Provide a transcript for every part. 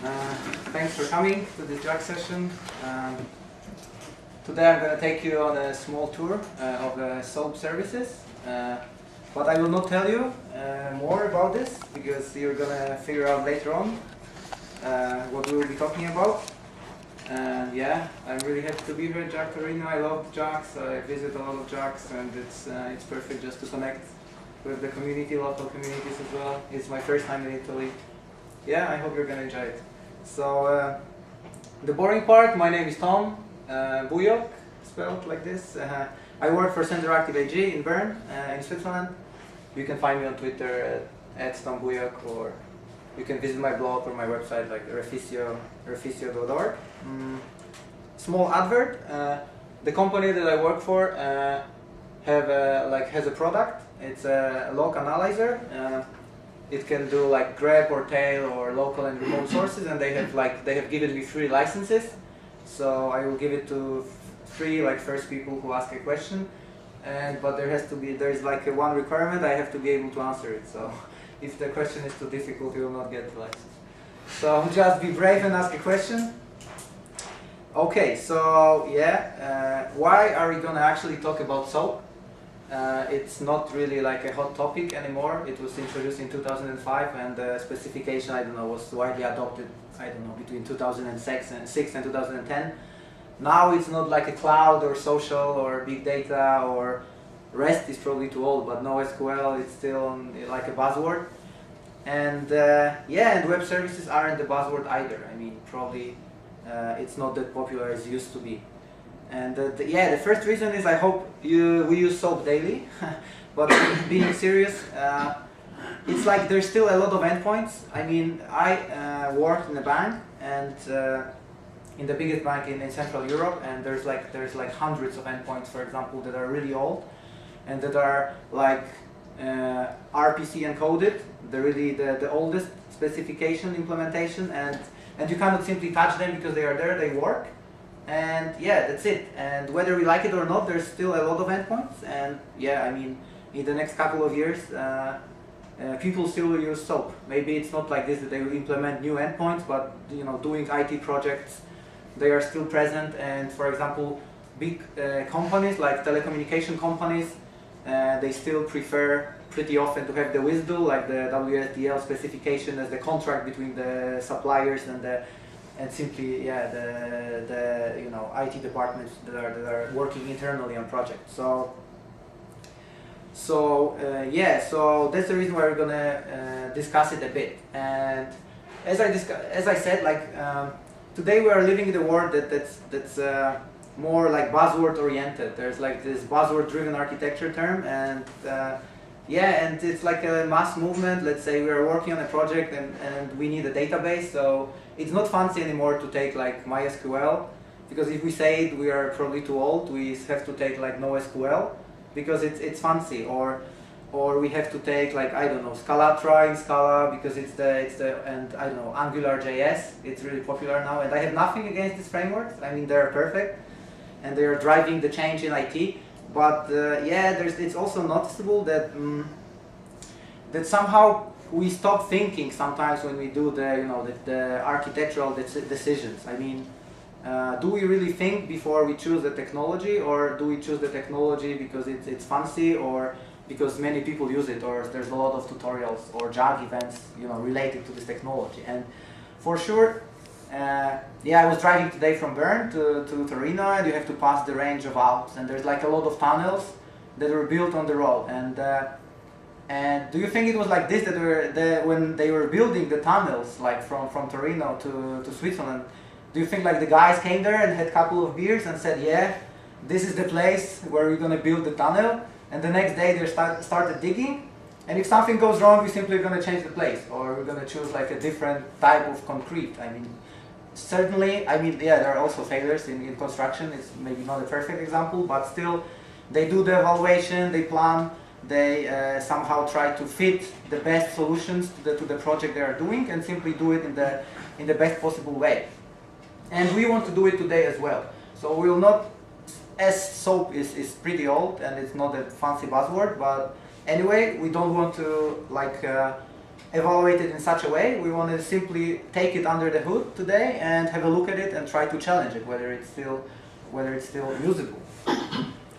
Thanks for coming to this drug session. Today I'm going to take you on a small tour of soap services, but I will not tell you more about this because you're going to figure out later on what we will be talking about. Yeah, I'm really happy to be here at Jug Arena. I love jugs. I visit a lot of jugs, and it's perfect just to connect with the community, local communities as well. It's my first time in Italy. Yeah, I hope you're going to enjoy it. So, the boring part, my name is Tom, Bujok, spelled like this. I work for Center Active AG in Bern, in Switzerland. You can find me on Twitter at Tom Bujok, or you can visit my blog or my website like refisio.org. Small advert. The company that I work for has a product. It's a log analyzer. It can do like grep or tail or local and remote sources, and they have given me free licenses. So I will give it to free first people who ask a question. But there's one requirement. I have to be able to answer it. So if the question is too difficult, you will not get the license. So just be brave and ask a question. Okay, so yeah, why are we gonna actually talk about soap? It's not really like a hot topic anymore. It was introduced in 2005, and the specification, I don't know, was widely adopted, I don't know, between 2006 and 2010. Now it's not like a cloud or social or big data, or REST is probably too old, but NoSQL is still like a buzzword. And yeah, and web services aren't the buzzword either. I mean, probably it's not that popular as it used to be. And yeah, the first reason is I hope we use soap daily. But being serious, it's like there's still a lot of endpoints. I mean, I worked in a bank, and in the biggest bank in Central Europe, and there's like hundreds of endpoints, for example, that are really old, and that are like RPC encoded, the oldest specification implementation, and you cannot simply touch them because they are there, they work. And yeah, that's it. And whether we like it or not, there's still a lot of endpoints. And yeah, I mean, in the next couple of years, people still will use SOAP. Maybe it's not like this that they will implement new endpoints, but you know, doing IT projects, they are still present. And for example, big companies like telecommunication companies, they still prefer pretty often to have the WSDL, like the WSDL specification, as the contract between the suppliers and simply, yeah, the you know, IT departments that are working internally on projects. So yeah, so that's the reason why we're gonna discuss it a bit. And as I said, like today we are living in a world that's more like buzzword oriented. There's like this buzzword driven architecture term, and yeah, and it's like a mass movement. Let's say we are working on a project and we need a database, so it's not fancy anymore to take like MySQL, because if we say it, we are probably too old. We have to take like NoSQL because it's fancy, or we have to take like, I don't know, Scalatra in Scala because it's the and I don't know, AngularJS. It's really popular now, and I have nothing against these frameworks. I mean, they're perfect and they are driving the change in IT. But yeah, it's also noticeable that that somehow we stop thinking sometimes when we do the architectural decisions. I mean, do we really think before we choose the technology, or do we choose the technology because it's fancy, or because many people use it, or there's a lot of tutorials or JAG events, you know, related to this technology? And for sure, yeah, I was driving today from Bern to Torino, and you have to pass the range of Alps, and there's like a lot of tunnels that were built on the road. And do you think it was like this when they were building the tunnels, like from Torino to Switzerland? Do you think like the guys came there and had a couple of beers and said, yeah, this is the place where we're gonna build the tunnel, and the next day they started digging, and if something goes wrong, we're simply gonna change the place, or we're gonna choose like a different type of concrete? I mean, certainly, I mean, yeah, there are also failures in construction. It's maybe not a perfect example, but still, they do the evaluation, they plan, they somehow try to fit the best solutions to the project they are doing, and simply do it in the best possible way. And we want to do it today as well. So we will not, as SOAP is pretty old and it's not a fancy buzzword, but anyway, we don't want to like evaluate it in such a way. We want to simply take it under the hood today and have a look at it and try to challenge it, whether it's still usable.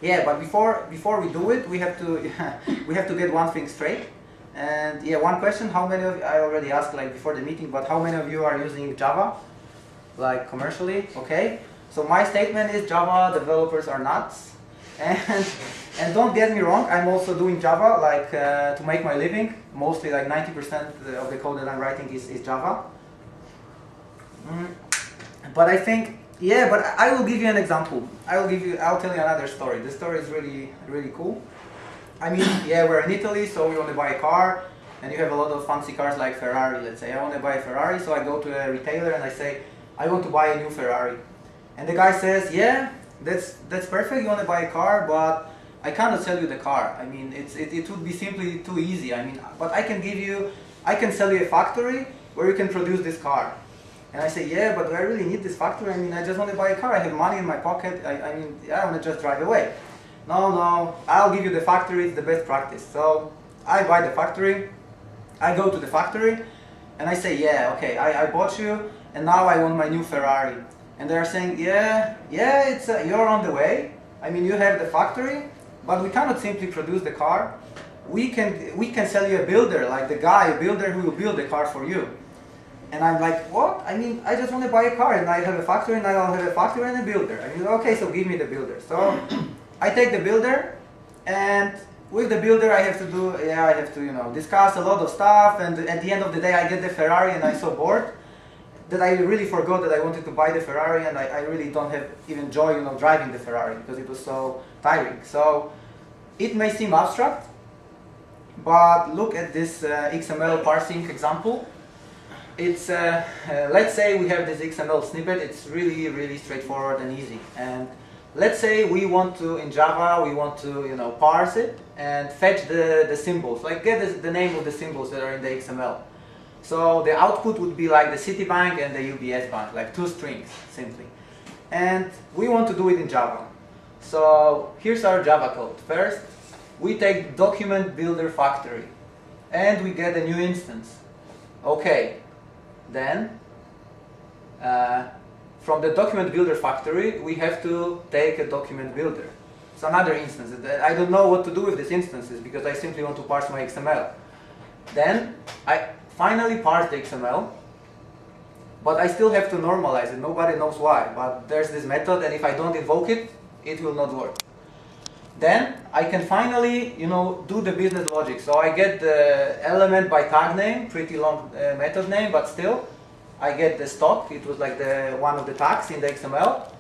Yeah, but before we do it, we have to get one thing straight. And yeah, one question: how many of you, I already asked like before the meeting, but how many of you are using Java, like commercially? Okay. So my statement is Java developers are nuts, and don't get me wrong, I'm also doing Java like to make my living. Mostly like 90% of the code that I'm writing is Java. But I think, yeah, but I will give you an example. I'll tell you another story. This story is really cool. I mean, yeah, we're in Italy, so we want to buy a car, and you have a lot of fancy cars like Ferrari. Let's say I want to buy a Ferrari, so I go to a retailer and I say, I want to buy a new Ferrari. And the guy says, yeah, that's perfect, you want to buy a car, but I cannot sell you the car. I mean, it would be simply too easy. I mean, but I can sell you a factory where you can produce this car. And I say, yeah, but do I really need this factory? I mean, I just want to buy a car, I have money in my pocket, I mean, I want to just drive away. No, I'll give you the factory, it's the best practice. So I buy the factory, I go to the factory, and I say, yeah, okay, I bought you, and now I want my new Ferrari. And they're saying, yeah, it's you're on the way. I mean, you have the factory, but we cannot simply produce the car. We can sell you a builder, like a builder who will build the car for you. And I'm like, what? I mean, I just want to buy a car, and I have a factory, and I'll have a factory and a builder. I mean, okay, so give me the builder. So I take the builder, and with the builder I have to discuss a lot of stuff, and at the end of the day I get the Ferrari, and I'm so bored that I really forgot that I wanted to buy the Ferrari, and I really don't have even joy, driving the Ferrari, because it was so tiring. So it may seem abstract, but look at this XML parsing example. It's let's say we have this XML snippet. It's really straightforward and easy. And let's say we want to, in Java, we want to parse it and fetch the symbols, like get the name of the symbols that are in the XML. So the output would be like the Citibank and the UBS bank, like 2 strings simply. And we want to do it in Java. So here's our Java code. First, we take document builder factory, and we get a new instance. Okay, then from the document builder factory, we have to take a document builder. It's another instance. I don't know what to do with these instances because I simply want to parse my XML. Then I finally parse the XML, but I still have to normalize it. Nobody knows why, but there's this method, and if I don't invoke it, it will not work. Then I can finally, do the business logic. So I get the element by tag name, pretty long method name, but still, I get the stock. It was like one of the tags in the XML.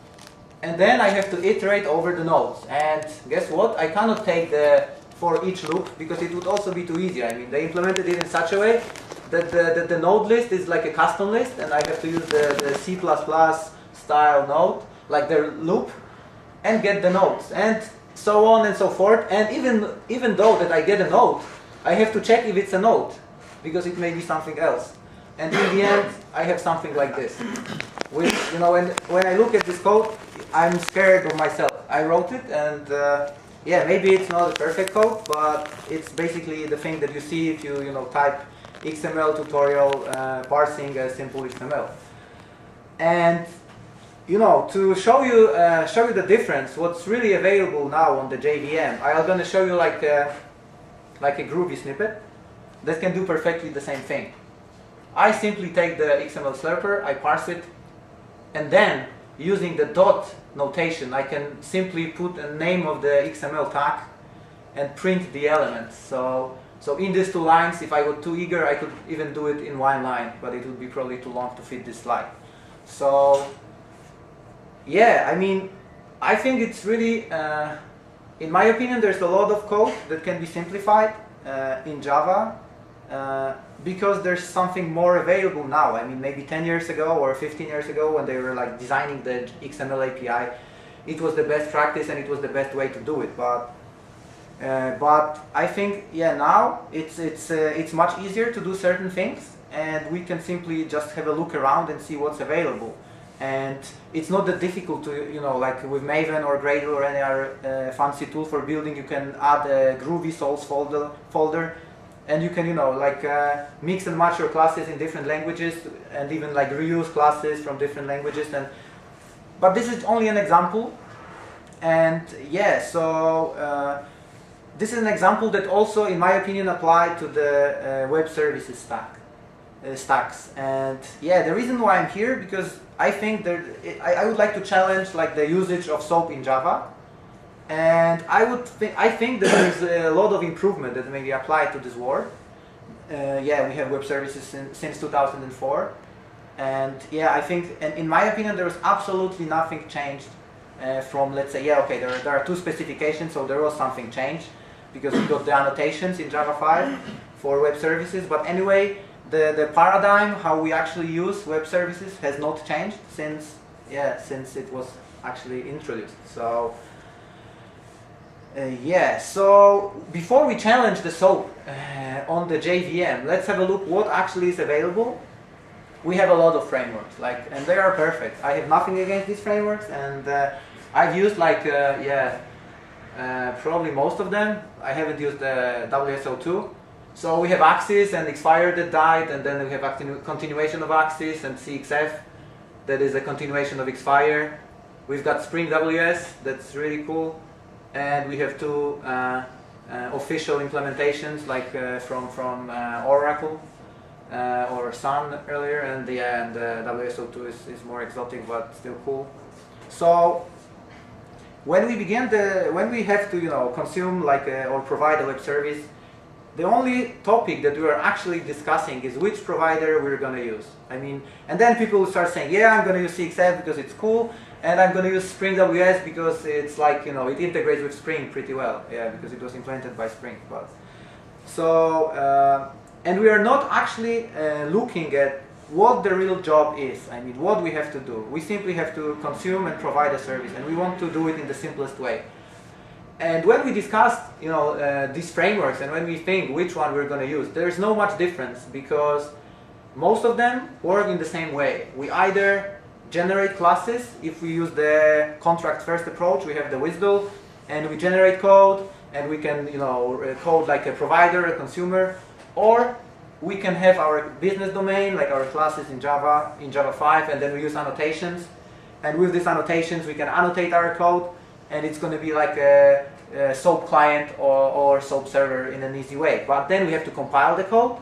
And then I have to iterate over the nodes. And guess what? I cannot take the for each loop because it would also be too easy. I mean, they implemented it in such a way that the node list is like a custom list, and I have to use the C++ style node, like the loop, and get the nodes. And so on and so forth. And even though that I get a node, I have to check if it's a node, because it may be something else. And in the end, I have something like this. Which, when I look at this code, I'm scared of myself. I wrote it, and yeah, maybe it's not a perfect code, but it's basically the thing that you see if you type XML tutorial parsing a simple XML. And to show you the difference, what's really available now on the JVM, I'm going to show you like a Groovy snippet that can do perfectly the same thing. I simply take the XML slurper, I parse it, and then using the dot notation, I can simply put a name of the XML tag and print the elements. So in these 2 lines, if I were too eager, I could even do it in 1 line, but it would be probably too long to fit this slide. So yeah, I mean, I think it's really, in my opinion, there's a lot of code that can be simplified in Java because there's something more available now. I mean, maybe 10 years ago or 15 years ago when they were like designing the XML API, it was the best practice and it was the best way to do it. But I think, yeah, now it's much easier to do certain things, and we can simply just have a look around and see what's available. And it's not that difficult to, like with Maven or Gradle or any other fancy tool for building, you can add a Groovy source folder and you can, you know, like mix and match your classes in different languages, and even like reuse classes from different languages. But this is only an example, and yeah, so this is an example that also, in my opinion, applied to the web services stacks. And yeah, the reason why I'm here, because I think that I would like to challenge like the usage of SOAP in Java. And I think that there's a lot of improvement that may be applied to this world. Yeah, we have web services since 2004. And yeah, I think, and in my opinion, there was absolutely nothing changed from, let's say, yeah, okay, there are two specifications, so there was something changed because we got the annotations in Java 5 for web services. But anyway, the paradigm, how we actually use web services has not changed since it was actually introduced. So yeah, so before we challenge the SOAP on the JVM, let's have a look what actually is available. We have a lot of frameworks, and they are perfect. I have nothing against these frameworks, and I've used probably most of them. I haven't used the WSO2. So we have Axis and Xfire that died, and then we have continuation of Axis and CXF that is a continuation of Xfire. We've got Spring WS, that's really cool. And we have two official implementations from Oracle or Sun earlier, and WSO2 is more exotic but still cool. So when we have to consume or provide a web service, the only topic that we are actually discussing is which provider we're going to use. I mean, and then people will start saying, yeah, I'm going to use CXF because it's cool, and I'm going to use Spring WS because it's it integrates with Spring pretty well. Yeah, because it was implemented by Spring. And we are not actually looking at what the real job is. I mean, what we have to do. We simply have to consume and provide a service, and we want to do it in the simplest way. And when we discuss, these frameworks, and when we think which one we're going to use, there's no much difference because most of them work in the same way. We either generate classes. If we use the contract first approach, we have the WSDL, and we generate code, and we can, code like a provider, a consumer, or we can have our business domain, like our classes in Java 5, and then we use annotations. And with these annotations, we can annotate our code, and it's going to be like a SOAP client or SOAP server in an easy way. But then we have to compile the code,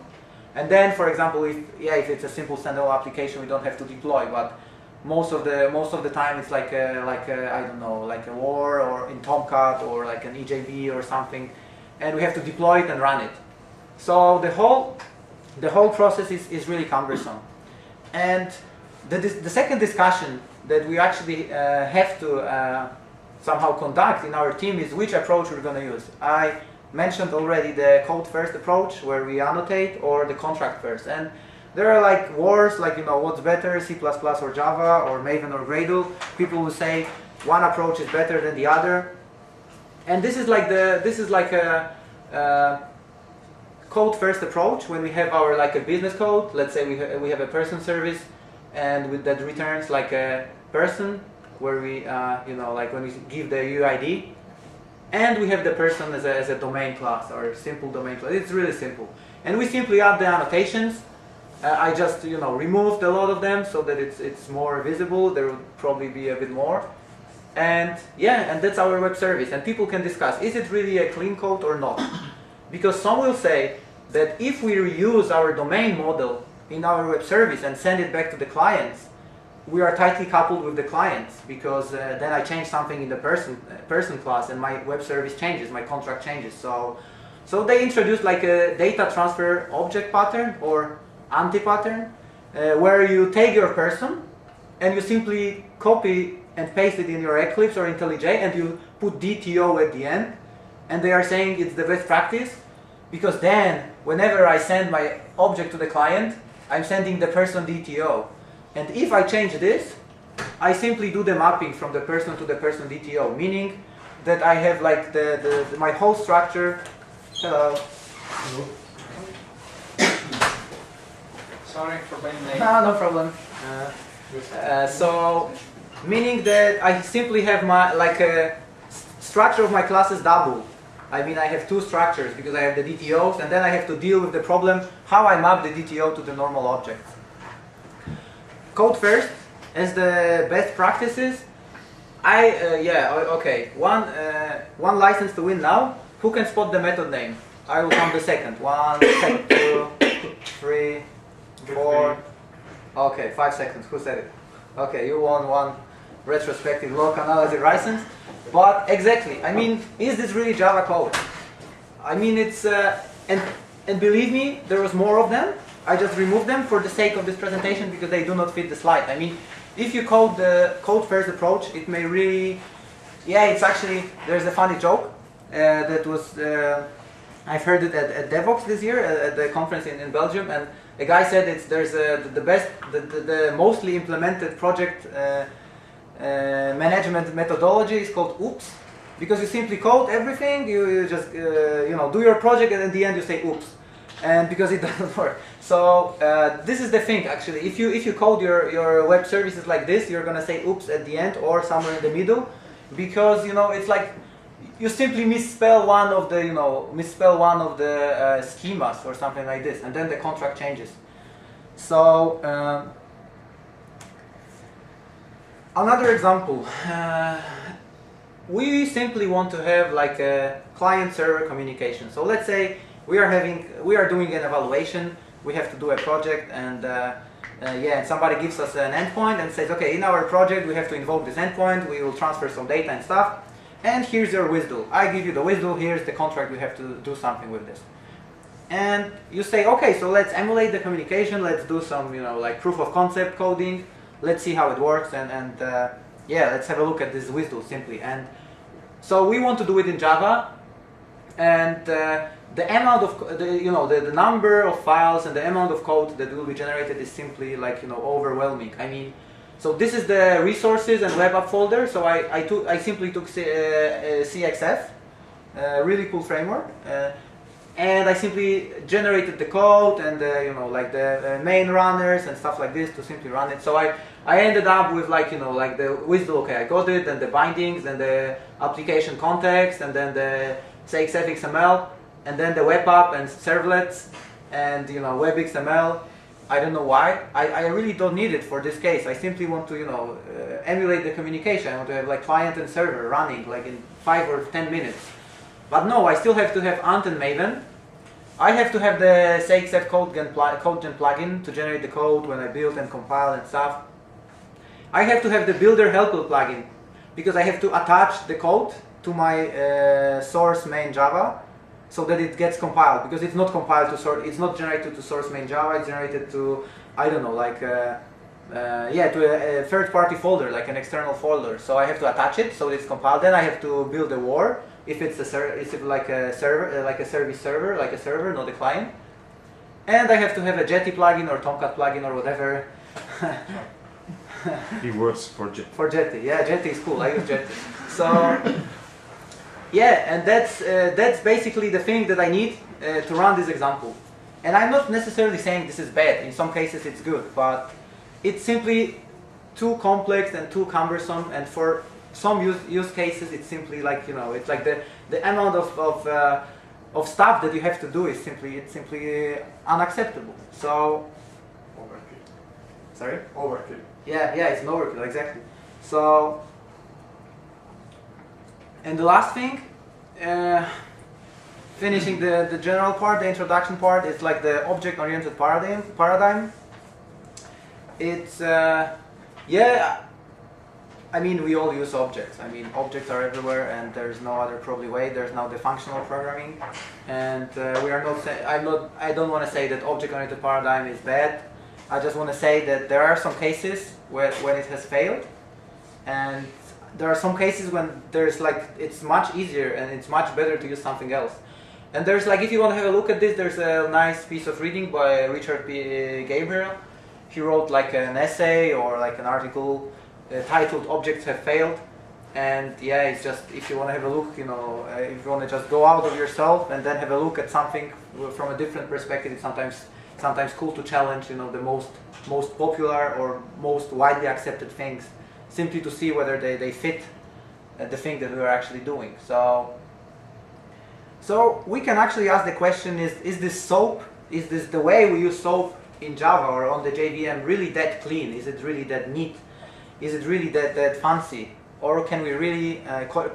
and then, for example, if it's a simple standalone application, we don't have to deploy. But most of the time, it's like a WAR or in Tomcat or like an EJB or something, and we have to deploy it and run it. So the whole process is really cumbersome. And the second discussion that we actually have to somehow conduct in our team is which approach we're going to use. I mentioned already the code first approach where we annotate, or the contract first. And there are wars, what's better, C++ or Java or Maven or Gradle. People will say one approach is better than the other. And this is like a code first approach when we have our a business code. Let's say we have a person service, and that returns like a person, where we when we give the UID, and we have the person as a domain class or simple domain class. It's really simple, and we simply add the annotations. I just removed a lot of them so that it's more visible. There will probably be a bit more, and yeah, and that's our web service. And people can discuss, is it really a clean code or not? Because some will say that if we reuse our domain model in our web service and send it back to the clients, we are tightly coupled with the clients, because then I change something in the person class and my web service changes, my contract changes. So they introduced like a data transfer object pattern or anti-pattern, where you take your person and you simply copy and paste it in your Eclipse or IntelliJ, and you put DTO at the end, and they are saying it's the best practice, because then whenever I send my object to the client, I'm sending the person DTO. And if I change this, I simply do the mapping from the person to the person DTO, meaning that I have like my whole structure. Hello. Sorry for being late. No problem. So, meaning that I simply have my a structure of my classes double. I mean, I have two structures because I have the DTOs, and then I have to deal with the problem how I map the DTO to the normal objects. Code first, as the best practices. Okay. One license to win now. Who can spot the method name? I will count the second. 1 second, 2, 3, 4. Okay, 5 seconds. Who said it? Okay, you won one retrospective log analysis license. But exactly, I mean, is this really Java code? I mean, it's and believe me, there was more of them. I just removed them for the sake of this presentation because they do not fit the slide. I mean, if you code the code first approach, it may really, it's actually, there's a funny joke that was, I've heard it at DevOps this year at the conference in Belgium, and a guy said there's the mostly implemented project management methodology is called OOPS, because you simply code everything, you just do your project, and at the end you say oops, and because it doesn't work. So this is the thing actually. If you code your web services like this, you're gonna say oops at the end or somewhere in the middle, because it's like you simply misspell one of the schemas or something like this, and then the contract changes. So another example, we simply want to have like a client-server communication. So let's say we are doing an evaluation. We have to do a project, and and somebody gives us an endpoint and says, okay, in our project we have to invoke this endpoint. We will transfer some data and stuff. And here's your WSDL. I give you the WSDL. Here's the contract. We have to do something with this. And you say, okay, so let's emulate the communication. Let's do some, like proof of concept coding. Let's see how it works, and let's have a look at this WSDL simply. And so we want to do it in Java, and the amount of the number of files and the amount of code that will be generated is simply like overwhelming. I mean, so this is the resources and web app folder. So I simply took CXF, really cool framework. And I simply generated the code and the main runners and stuff like this to simply run it. So I ended up with like the WSDL. Okay, I got it, and the bindings and the application context, and then the CXF XML, and then the web app and servlets and web XML. I don't know why. I really don't need it for this case. I simply want to emulate the communication. I want to have like client and server running like in 5 or 10 minutes. But no, I still have to have Ant and Maven. I have to have the CXF CodeGen plugin to generate the code when I build and compile and stuff. I have to have the Builder Helper plugin because I have to attach the code to my source main Java so that it gets compiled, because it's not compiled to source. It's not generated to source main Java. It's generated to, I don't know, like to a third-party folder, like an external folder. So I have to attach it so it's compiled. Then I have to build a war. If it's like a server, like a service server, like a server, not a client. And I have to have a Jetty plugin or Tomcat plugin or whatever. He works for Jetty. For Jetty, yeah, Jetty is cool. I use Jetty. So and that's basically the thing that I need to run this example. And I'm not necessarily saying this is bad. In some cases it's good, but it's simply too complex and too cumbersome. And for some use cases, it's simply like it's like the amount of stuff that you have to do is simply unacceptable. So Overkill. Sorry? Overkill. Yeah, it's an overkill, exactly. So, and the last thing, finishing the general part, the introduction part, is like the object-oriented paradigm. It's I mean, we all use objects. I mean, objects are everywhere, and there's no other probably way. There's now the functional programming, and we are not. I don't want to say that object-oriented paradigm is bad. I just want to say that there are some cases when it has failed, and there are some cases when there's like it's much easier and it's much better to use something else. And there's like, if you want to have a look at this, there's a nice piece of reading by Richard P. Gabriel. He wrote like an essay or like an article titled "Objects Have Failed," and it's just, if you want to have a look, if you want to just go out of yourself and then have a look at something from a different perspective, it's sometimes cool to challenge the most popular or most widely accepted things, simply to see whether they fit the thing that we are actually doing. So So we can actually ask the question: Is this SOAP? Is this the way we use SOAP in Java or on the JVM really that clean? Is it really that neat? Is it really that fancy? Or can we really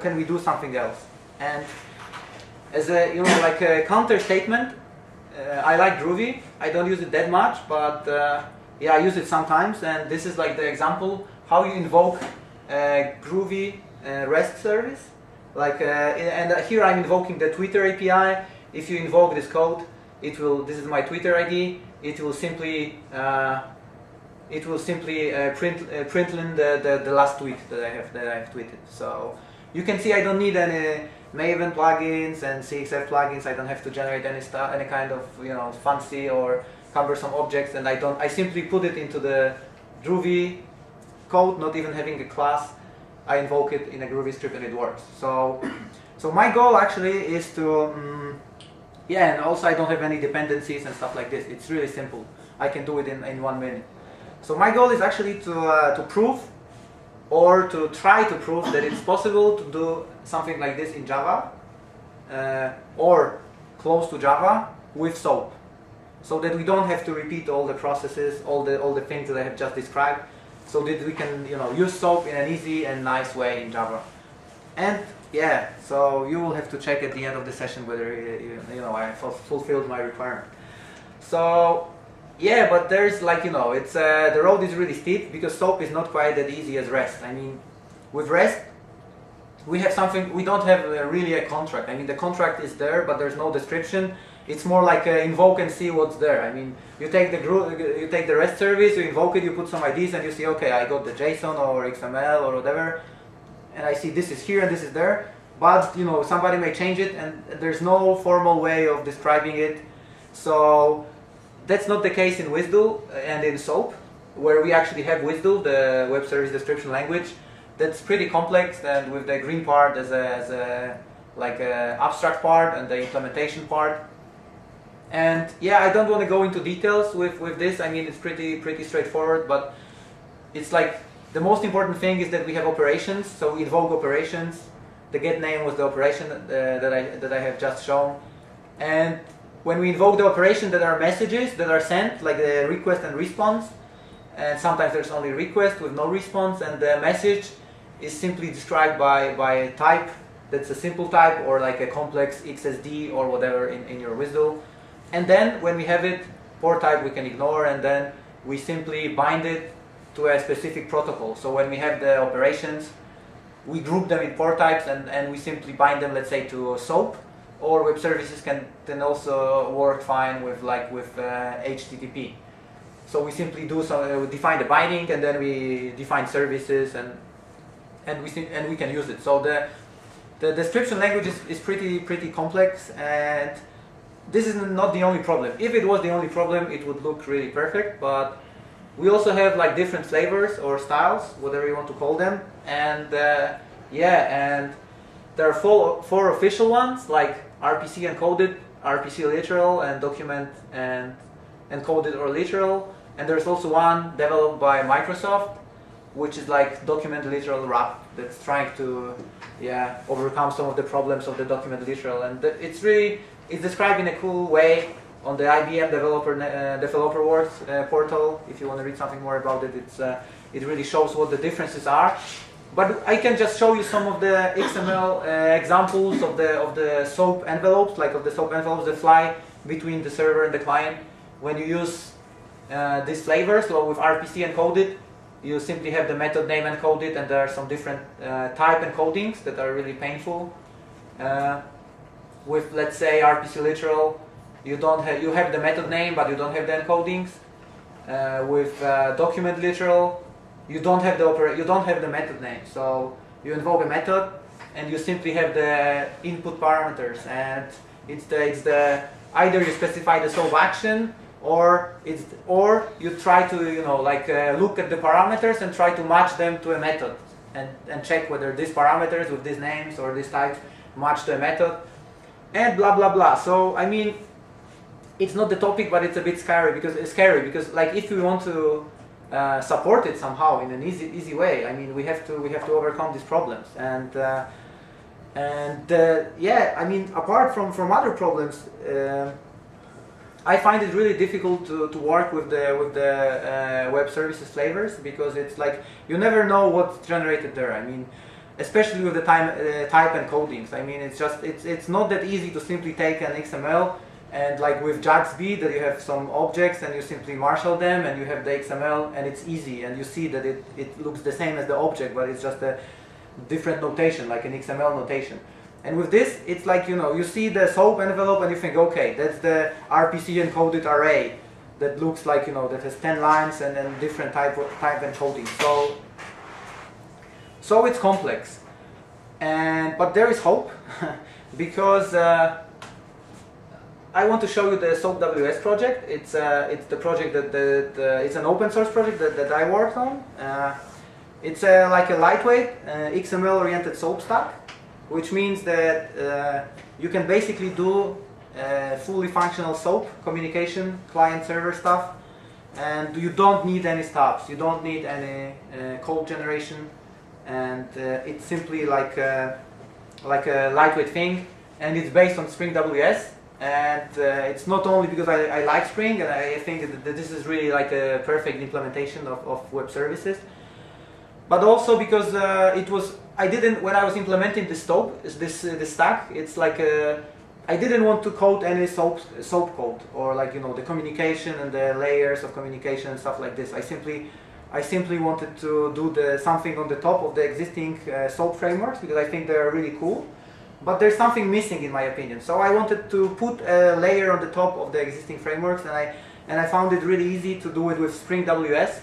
can we do something else? And as a like a counter statement, I like Groovy. I don't use it that much, but yeah, I use it sometimes. And this is like the example how you invoke a Groovy REST service. Like and here I'm invoking the Twitter API. If you invoke this code, it will. This is my Twitter ID. It will simply print the last tweet that I have tweeted. So you can see I don't need any Maven plugins and CXF plugins. I don't have to generate any kind of fancy or cumbersome objects, and I simply put it into the Groovy code, not even having a class. I invoke it in a Groovy script and it works. So my goal actually is to yeah, and also I don't have any dependencies and stuff like this. It's really simple. I can do it in 1 minute. So my goal is actually to prove, or to try to prove, that it's possible to do something like this in Java or close to Java with SOAP, so that we don't have to repeat all the processes, all the things that I have just described, so that we can use SOAP in an easy and nice way in Java. And yeah, so you will have to check at the end of the session whether I fulfilled my requirement. So yeah, but there's like it's the road is really steep, because SOAP is not quite that easy as REST. I mean, with REST we have something, we don't have really a contract. I mean, the contract is there, but there's no description. It's more like invoke and see what's there. I mean, you take the REST service, you invoke it, you put some IDs, and you see, okay, I got the JSON or XML or whatever, and I see this is here and this is there. But somebody may change it, and there's no formal way of describing it. So that's not the case in WSDL and in SOAP, where we actually have WSDL, the Web Service Description Language. That's pretty complex, and with the green part as a like a abstract part and the implementation part. And yeah, I don't want to go into details with this. I mean, it's pretty straightforward, but it's like the most important thing is that we have operations. So we invoke operations. The get name was the operation that I have just shown. And when we invoke the operation, there are messages that are sent, like the request and response. And sometimes there's only request with no response, and the message is simply described by a type that's a simple type, or like a complex XSD or whatever in your WSDL. And then when we have it, port type we can ignore, and then we simply bind it to a specific protocol. So when we have the operations, we group them in port types, and we simply bind them, let's say, to SOAP, or web services can also work fine with HTTP. So we simply do we define the binding, and then we define services, and we can use it. So the description language is pretty complex, and this is not the only problem. If it was the only problem, it would look really perfect, but we also have like different flavors or styles, whatever you want to call them, and yeah, and there are four official ones, like RPC encoded, RPC literal, and document and encoded or literal. And there's also one developed by Microsoft, which is like document literal wrap, that's trying to overcome some of the problems of the document literal. And it's described in a cool way on the IBM developer works portal. If you want to read something more about it, it really shows what the differences are. But I can just show you some of the XML examples of the SOAP envelopes, like of the SOAP envelopes that fly between the server and the client. When you use these flavors, so with RPC encoded, you simply have the method name encoded, and there are some different type encodings that are really painful. With, let's say, RPC literal, you have the method name, but you don't have the encodings. With document literal, you don't have the method name. So you invoke a method, and you simply have the input parameters, and it's the either you specify the SOAP action, or you try to look at the parameters and try to match them to a method, and check whether these parameters with these names or these types match to a method, and blah blah blah. So I mean, it's not the topic, but it's a bit scary because like if we want to support it somehow in an easy way, I mean we have to overcome these problems, and And yeah, I mean, apart from other problems, I find it really difficult to work with the web services flavors, because it's like you never know what's generated there. I mean, especially with the type encodings. I mean, it's not that easy to simply take an XML and, like with JAX-B, that you have some objects and you simply marshal them and you have the XML and it's easy and you see that it looks the same as the object, but it's just a different notation, like an XML notation. And with this, it's like, you know, you see the SOAP envelope and you think, okay, that's the RPC encoded array that looks like, you know, that has 10 lines and then different type encoding. So it's complex. But there is hope, because I want to show you the SOAP WS project. It's the project it's an open source project that I worked on. It's like a lightweight XML-oriented SOAP stack, which means that you can basically do fully functional SOAP communication, client-server stuff, and you don't need any stubs, you don't need any code generation, and it's simply like a lightweight thing, and it's based on Spring WS. And it's not only because I like Spring, and I think that this is really like a perfect implementation of web services, but also because when I was implementing this stack, it's like I didn't want to code any SOAP code, or like, you know, the communication and the layers of communication and stuff like this. I simply wanted to do something on the top of the existing SOAP frameworks, because I think they are really cool. But there's something missing, in my opinion. So I wanted to put a layer on the top of the existing frameworks, and I found it really easy to do it with Spring WS,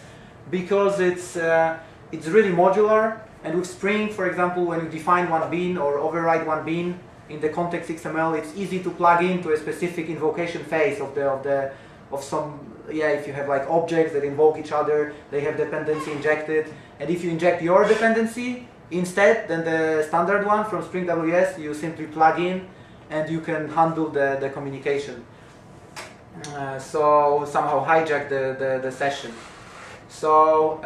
because it's really modular. And with Spring, for example, when you define one bean or override one bean in the context XML, it's easy to plug into a specific invocation phase of some. Yeah, if you have like objects that invoke each other, they have dependency injected, and if you inject your dependency instead than the standard one from Spring WS, you simply plug in and you can handle the communication. So somehow hijack the session. So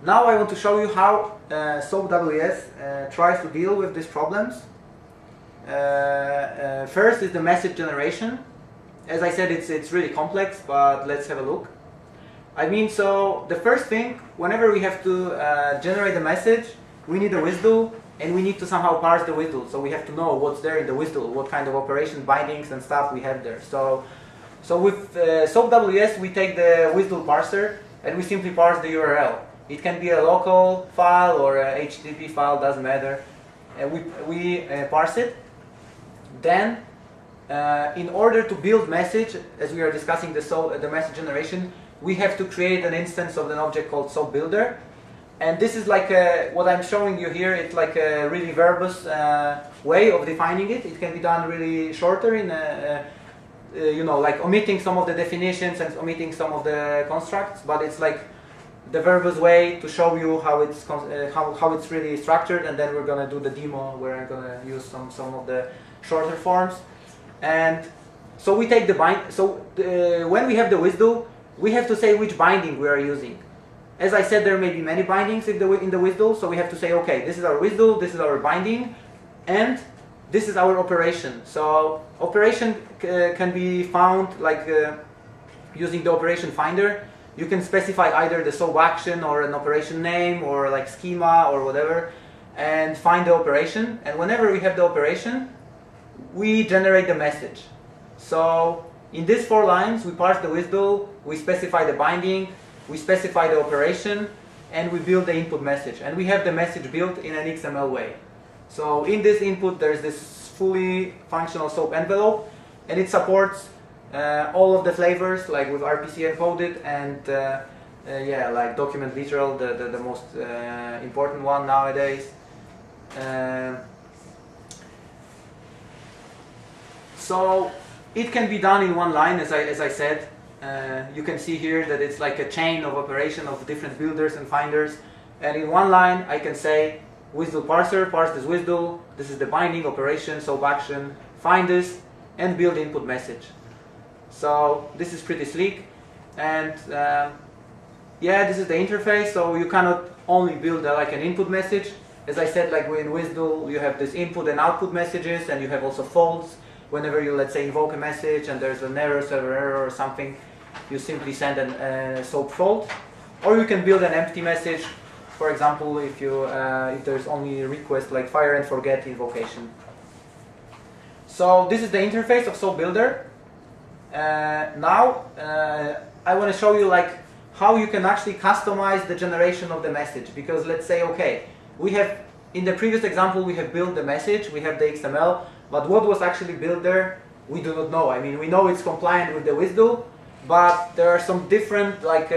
now I want to show you how SOAP WS tries to deal with these problems. First is the message generation. As I said, it's really complex, but let's have a look. I mean, so the first thing, whenever we have to generate a message, we need a WSDL, and we need to somehow parse the WSDL. So we have to know what's there in the WSDL, what kind of operation bindings and stuff we have there. So with SOAP WS, we take the WSDL parser and we simply parse the URL. It can be a local file or a HTTP file, doesn't matter. We parse it. Then, in order to build message, as we are discussing the message generation, we have to create an instance of an object called SOAP Builder. And this is like what I'm showing you here. It's like a really verbose way of defining it. It can be done really shorter in you know, like omitting some of the definitions and omitting some of the constructs, but it's like the verbose way to show you how it's really structured. And then we're gonna do the demo where I'm gonna use some of the shorter forms. And so we take the when we have the WSDL, we have to say which binding we are using. As I said, there may be many bindings in the WSDL, so we have to say, okay, this is our WSDL, this is our binding, and this is our operation. So operation can be found like using the operation finder. You can specify either the SOAP action or an operation name or like schema or whatever, and find the operation. And whenever we have the operation, we generate the message. So in these 4 lines, we parse the WSDL, we specify the binding, we specify the operation, and we build the input message. And we have the message built in an XML way. So in this input, there's this fully functional SOAP envelope, and it supports all of the flavors, like with RPC encoded and yeah, like document literal, the most important one nowadays. So it can be done in one line, as I said. You can see here that it's like a chain of operation of different builders and finders. And in one line, I can say WSDL parser, parse this WSDL, this is the binding operation, SOAP action, find this, and build input message. So this is pretty sleek. And yeah, this is the interface. So you cannot only build like an input message, As I said, like in WSDL, you have this input and output messages, and you have also folds. Whenever you, let's say, invoke a message and there's an error, server error or something, you simply send a SOAP fold. Or you can build an empty message. For example, if there's only a request like fire and forget invocation. So this is the interface of SOAP Builder. Now I want to show you like how you can actually customize the generation of the message. Because let's say, okay, we have in the previous example we have built the message, we have the XML, but what was actually built there, we do not know. I mean, we know it's compliant with the WSDL, but there are some different like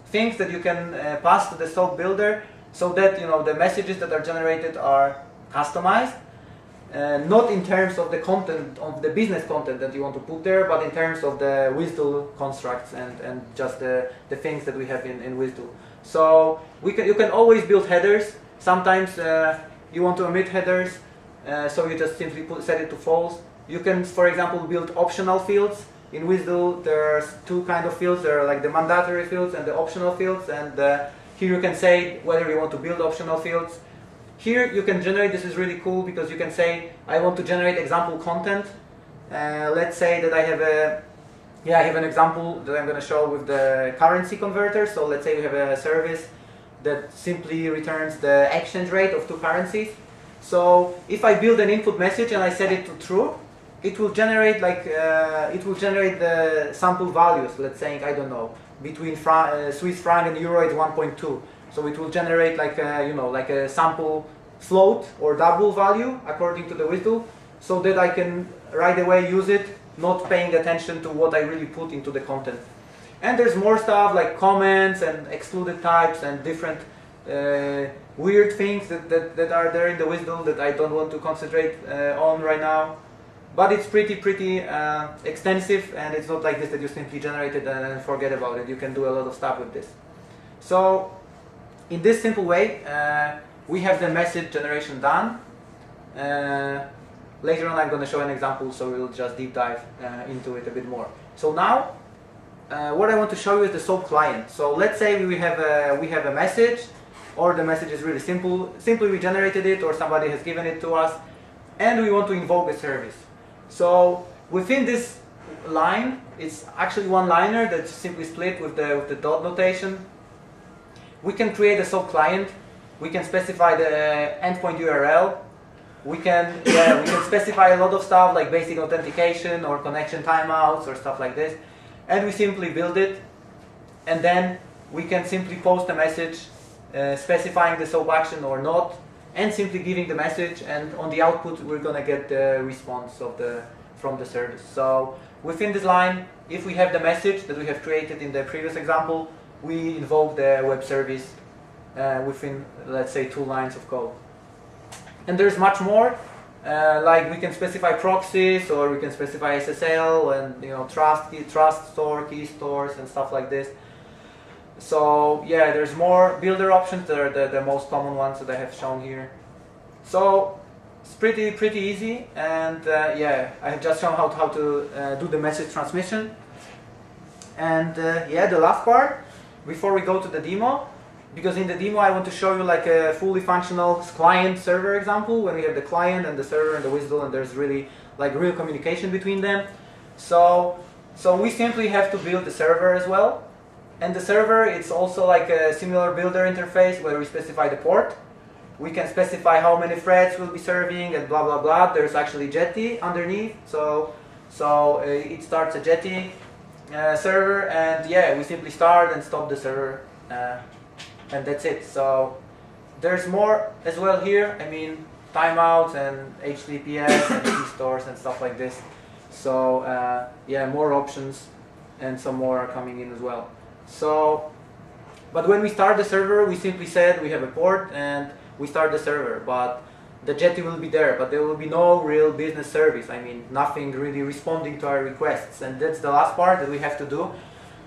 things that you can pass to the SOAP Builder, so that the messages that are generated are customized. Not in terms of the content, of the business content that you want to put there, but in terms of the WSDL constructs and just the things that we have in WSDL. So you can always build headers. Sometimes you want to omit headers, so you just simply set it to false. You can, for example, build optional fields. In WSDL, there's two kind of fields. There are like the mandatory fields and the optional fields, and here you can say whether you want to build optional fields. Here you can generate, this is really cool because you can say, I want to generate example content. Let's say that I have an example that I'm going to show with the currency converter. So let's say we have a service that simply returns the exchange rate of two currencies. So if I build an input message and I set it to true, it will generate like the sample values. Let's say, I don't know, between Swiss franc and euro it's 1.2. So it will generate like a sample float or double value according to the WSDL, so that I can right away use it, not paying attention to what I really put into the content. And there's more stuff like comments and excluded types and different weird things that are there in the WSDL that I don't want to concentrate on right now. But it's pretty extensive, and it's not like this that you simply generate it and forget about it. You can do a lot of stuff with this. So in this simple way, we have the message generation done. Later on I'm going to show an example, so we'll just deep dive into it a bit more. So now, what I want to show you is the SOAP client. So let's say we have a message, or the message is really simple. Simply we generated it, or somebody has given it to us, and we want to invoke a service. So within this line, it's actually one-liner that's simply split with the dot notation. We can create a SOAP client. We can specify the endpoint URL. We can specify a lot of stuff like basic authentication or connection timeouts or stuff like this. And we simply build it. And then we can simply post a message specifying the SOAP action or not, and simply giving the message. And on the output, we're going to get the response from the service. So within this line, if we have the message that we have created in the previous example, we invoke the web service within, let's say, 2 lines of code. And there's much more, like we can specify proxies, or we can specify SSL and trust store, key stores, and stuff like this. So yeah, there's more builder options that are the most common ones that I have shown here. So it's pretty easy, and yeah, I have just shown how to do the message transmission. And yeah, the last part, before we go to the demo, because in the demo I want to show you like a fully functional client-server example, when we have the client and the server and the WSDL, and there's really like real communication between them. So we simply have to build the server as well. And the server, it's also like a similar builder interface where we specify the port. We can specify how many threads we'll be serving and blah blah blah. There's actually Jetty underneath, so it starts a Jetty server, and yeah, we simply start and stop the server, and that's it. So there's more as well here. I mean, timeouts and HTTPS and key stores and stuff like this. So yeah, more options, and some more are coming in as well. So, but when we start the server, we simply said we have a port and we start the server, but the Jetty will be there, but there will be no real business service. I mean, nothing really responding to our requests, and that's the last part that we have to do.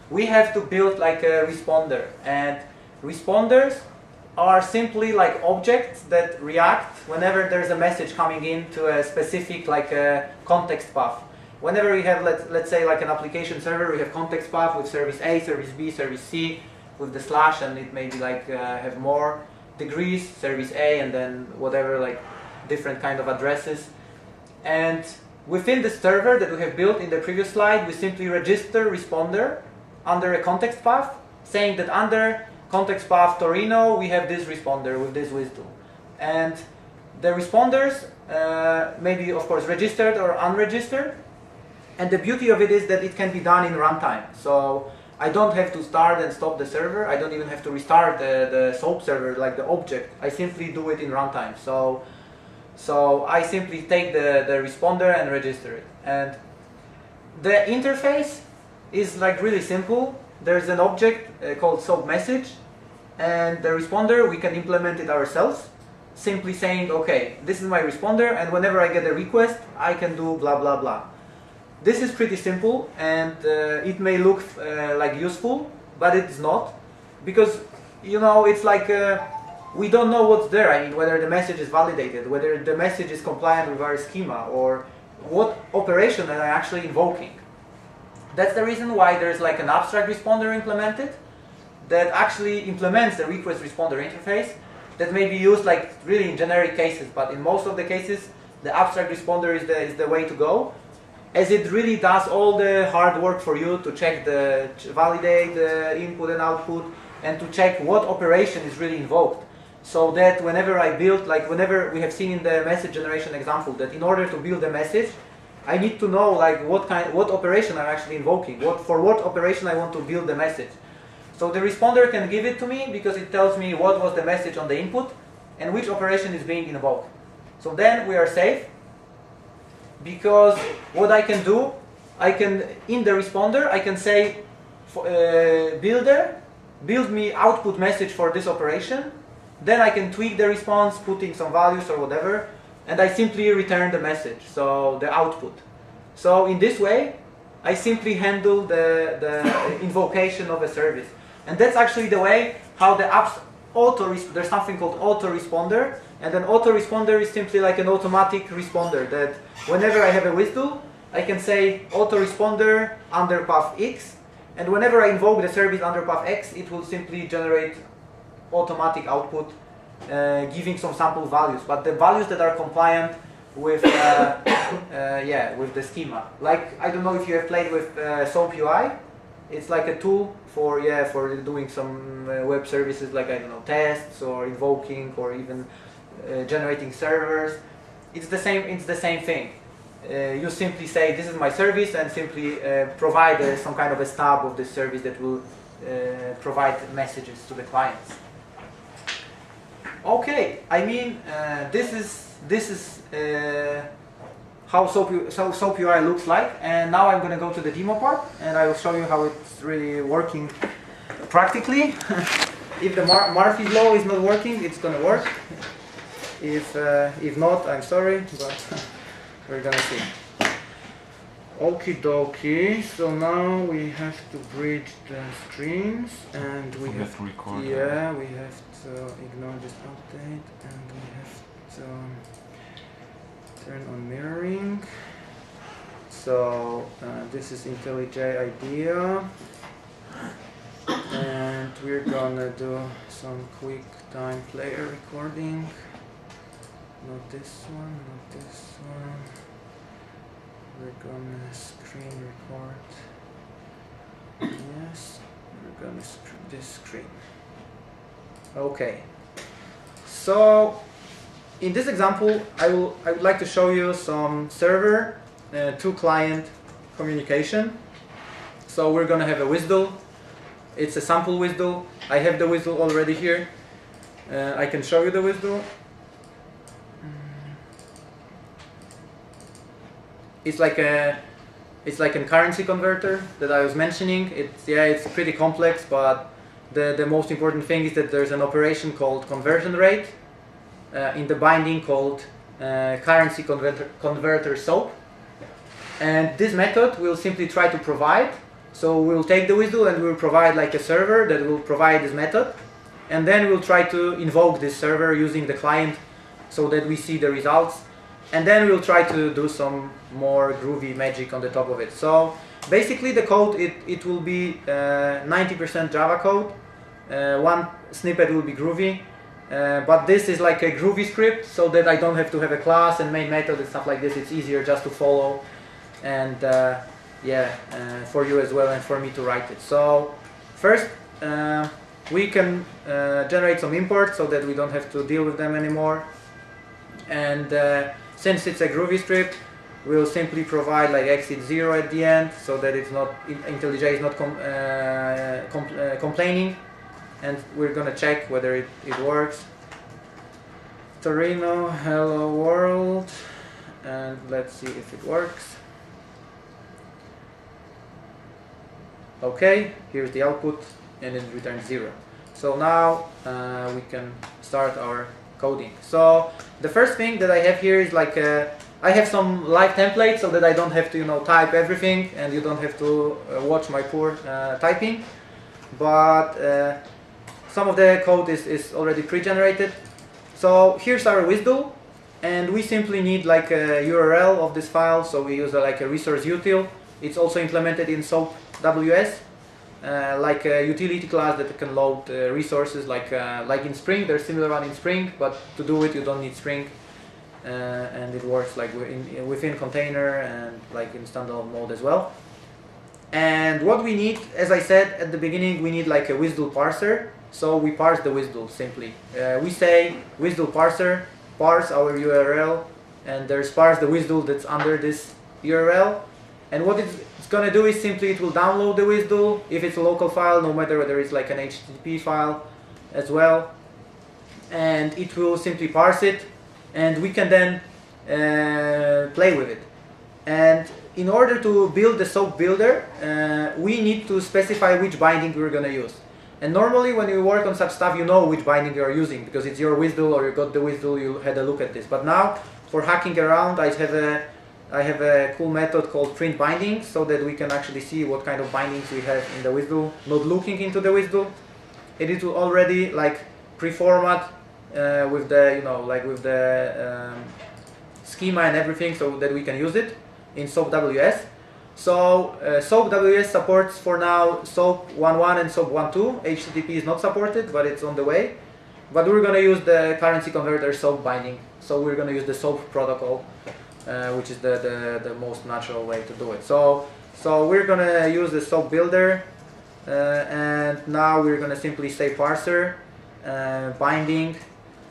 We have to build like a responder, and responders are simply like objects that react whenever there's a message coming in to a specific like a context path. Whenever we have, let's say like an application server, we have context path with service A, service B, service C, with the slash, and it maybe like have more degrees, service A, and then whatever, like different kind of addresses. And within the server that we have built in the previous slide, we simply register responder under a context path, saying that under context path Torino we have this responder with this WSDL. And the responders may be, of course, registered or unregistered. And the beauty of it is that it can be done in runtime. So I don't have to start and stop the server. I don't even have to restart the SOAP server, like the object. I simply do it in runtime. So I simply take the responder and register it. And the interface is like really simple. There's an object called SOAP message, and the responder, we can implement it ourselves, simply saying, okay, this is my responder, and whenever I get a request, I can do blah, blah, blah. This is pretty simple, and it may look like useful, but it's not, because, you know, it's like we don't know what's there. I mean, whether the message is validated, whether the message is compliant with our schema, or what operation am I actually invoking. That's the reason why there's like an abstract responder implemented that actually implements the request responder interface that may be used like really in generic cases, but in most of the cases, the abstract responder is the way to go, as it really does all the hard work for you to validate the input and output, and to check what operation is really invoked. So that whenever I build, like whenever we have seen in the message generation example, that in order to build a message, I need to know like what operation I'm actually invoking, for what operation I want to build the message. So the responder can give it to me because it tells me what was the message on the input and which operation is being invoked. So then we are safe, because what I can do, in the responder, I can say, builder, build me output message for this operation. Then I can tweak the response, putting some values or whatever, and I simply return the message, so the output. So in this way, I simply handle the invocation of a service. And that's actually the way how the apps there's something called autoresponder, and an autoresponder is simply like an automatic responder that whenever I have a WSDL, I can say autoresponder under path X, and whenever I invoke the service under path X, it will simply generate automatic output, giving some sample values, but the values that are compliant with with the schema. Like, I don't know if you have played with SOAP UI. It's like a tool for doing some web services, like, I don't know, tests or invoking or even generating servers. It's the same thing. You simply say this is my service and simply provide some kind of a stub of this service that will provide messages to the clients. Okay, I mean, this is how SOAP UI looks like, and now I'm going to go to the demo part, and I will show you how it's really working practically. If the Murphy's law is not working, it's going to work. If not, I'm sorry, but we're going to see. Okie dokie, so now we have to bridge the screens, and we have to record. Yeah, we have to ignore this update, and we have to turn on mirroring. So this is IntelliJ IDEA, and we're gonna do some quick time player recording. Not this one, not this one. We're gonna screen record. Yes, we're gonna this screen. Okay. So in this example, I would like to show you some server to client communication. So we're gonna have a WSDL. It's a sample WSDL. I have the WSDL already here. I can show you the WSDL. It's like a currency converter that I was mentioning. It's pretty complex, but the most important thing is that there's an operation called conversion rate in the binding called currency converter SOAP. And this method we'll simply try to provide. So we'll take the WSDL and we'll provide like a server that will provide this method. And then we'll try to invoke this server using the client so that we see the results. And then we'll try to do some more groovy magic on the top of it. So basically the code, it will be 90% Java code. One snippet will be groovy. but this is like a Groovy script, so that I don't have to have a class and main method and stuff like this. It's easier just to follow, and for you as well and for me to write it. So first we can generate some imports so that we don't have to deal with them anymore. And since it's a Groovy script, we'll simply provide like exit 0 at the end, so that it's not IntelliJ is not complaining, and we're gonna check whether it works. Torino, hello world, and let's see if it works. Okay, here's the output, and it returns 0. So now we can start our coding. So the first thing that I have here is like I have some live templates so that I don't have to type everything, and you don't have to watch my poor typing. But some of the code is already pre-generated. So here's our WSDL, and we simply need like a URL of this file. So we use like a resource util. It's also implemented in SOAP WS, like a utility class that can load resources like in Spring. There's similar one in Spring, but to do it you don't need Spring, and it works like within container and like in standalone mode as well. And what we need, as I said at the beginning, we need like a WSDL parser. So we parse the WSDL simply. We say WSDL parser, parse our URL, and there's parse the WSDL that's under this URL. And what it's going to do is simply it will download the WSDL if it's a local file, no matter whether it's like an HTTP file as well. And it will simply parse it, and we can then play with it. And in order to build the SOAP builder, we need to specify which binding we're going to use. And normally when you work on such stuff, you know which binding you are using, because it's your WSDL or you got the WSDL, you had a look at this. But now, for hacking around, I have a cool method called print binding, so that we can actually see what kind of bindings we have in the WSDL, not looking into the WSDL. It will already like pre-format with the with the schema and everything, so that we can use it in SOAP WS. So SOAP WS supports for now SOAP 1.1 and SOAP 1.2. HTTP is not supported, but it's on the way. But we're going to use the currency converter SOAP binding. So we're going to use the SOAP protocol, which is the most natural way to do it. So we're going to use the SOAP builder, and now we're going to simply say parser binding,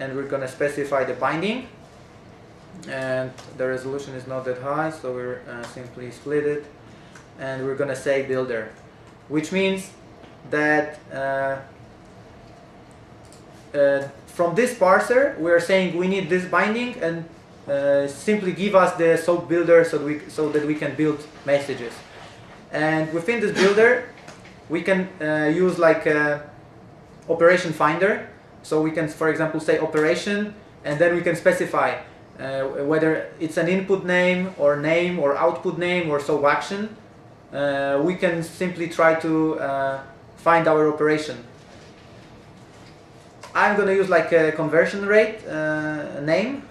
and we're going to specify the binding. And the resolution is not that high, so we're simply split it, and we're going to say builder, which means that from this parser we are saying we need this binding, and simply give us the SOAP builder so that we can build messages. And within this builder we can use like operation finder. So we can, for example, say operation, and then we can specify whether it's an input name or output name or SOAP action. We can simply try to find our operation. I'm going to use like a conversion rate name,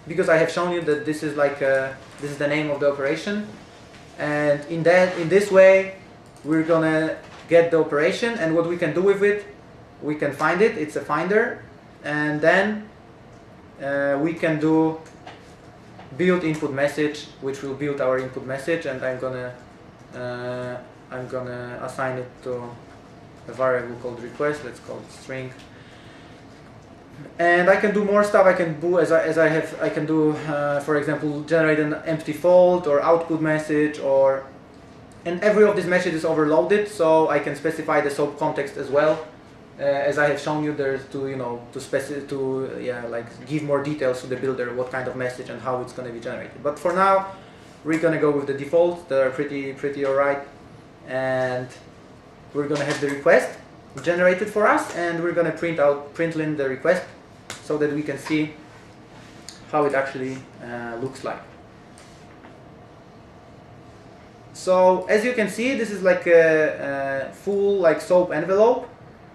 because I have shown you that this is like this is the name of the operation, and in this way we're gonna get the operation, and what we can do with it, we can find it. It's a finder, and then we can do build input message, which will build our input message, and I'm gonna assign it to a variable called request. Let's call it string. And I can do more stuff. I can do I can do, for example, generate an empty fold or output message, and every of these messages is overloaded, so I can specify the SOAP context as well. As I have shown you, there's like give more details to the builder, what kind of message and how it's going to be generated. But for now, we're going to go with the defaults that are pretty alright, and we're going to have the request generated for us, and we're going to println the request so that we can see how it actually looks like. So as you can see, this is like a full like SOAP envelope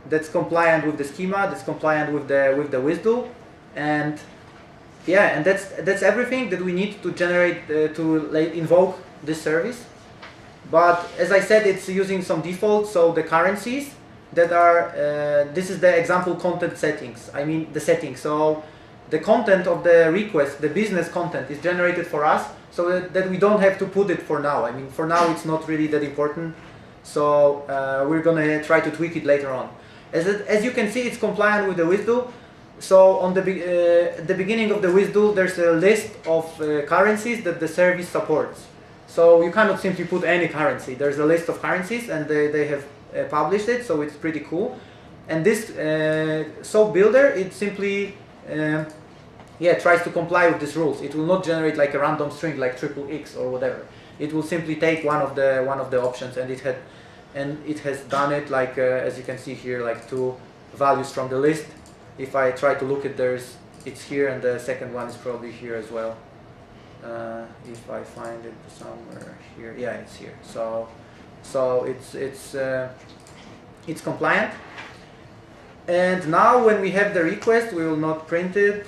that's compliant with the schema, that's compliant with the WSDL, and yeah, and that's everything that we need to generate to invoke this service. But as I said, it's using some defaults, so the currencies. that are, this is the example content settings. I mean the settings. So the content of the request, the business content, is generated for us, so that we don't have to put it for now. I mean, for now it's not really that important. So we're gonna try to tweak it later on. As you can see, it's compliant with the WSDL. So on the beginning of the WSDL, there's a list of currencies that the service supports. So you cannot simply put any currency. There's a list of currencies, and they have published it, so it's pretty cool. And this SOAP builder, it simply tries to comply with these rules. It will not generate like a random string like XXX or whatever. It will simply take one of the options, and it has done it like as you can see here, like 2 values from the list. If I try to look at it's here, and the second one is probably here as well. If I find it somewhere here, yeah, it's here. So it's compliant. And now when we have the request, we will not print it.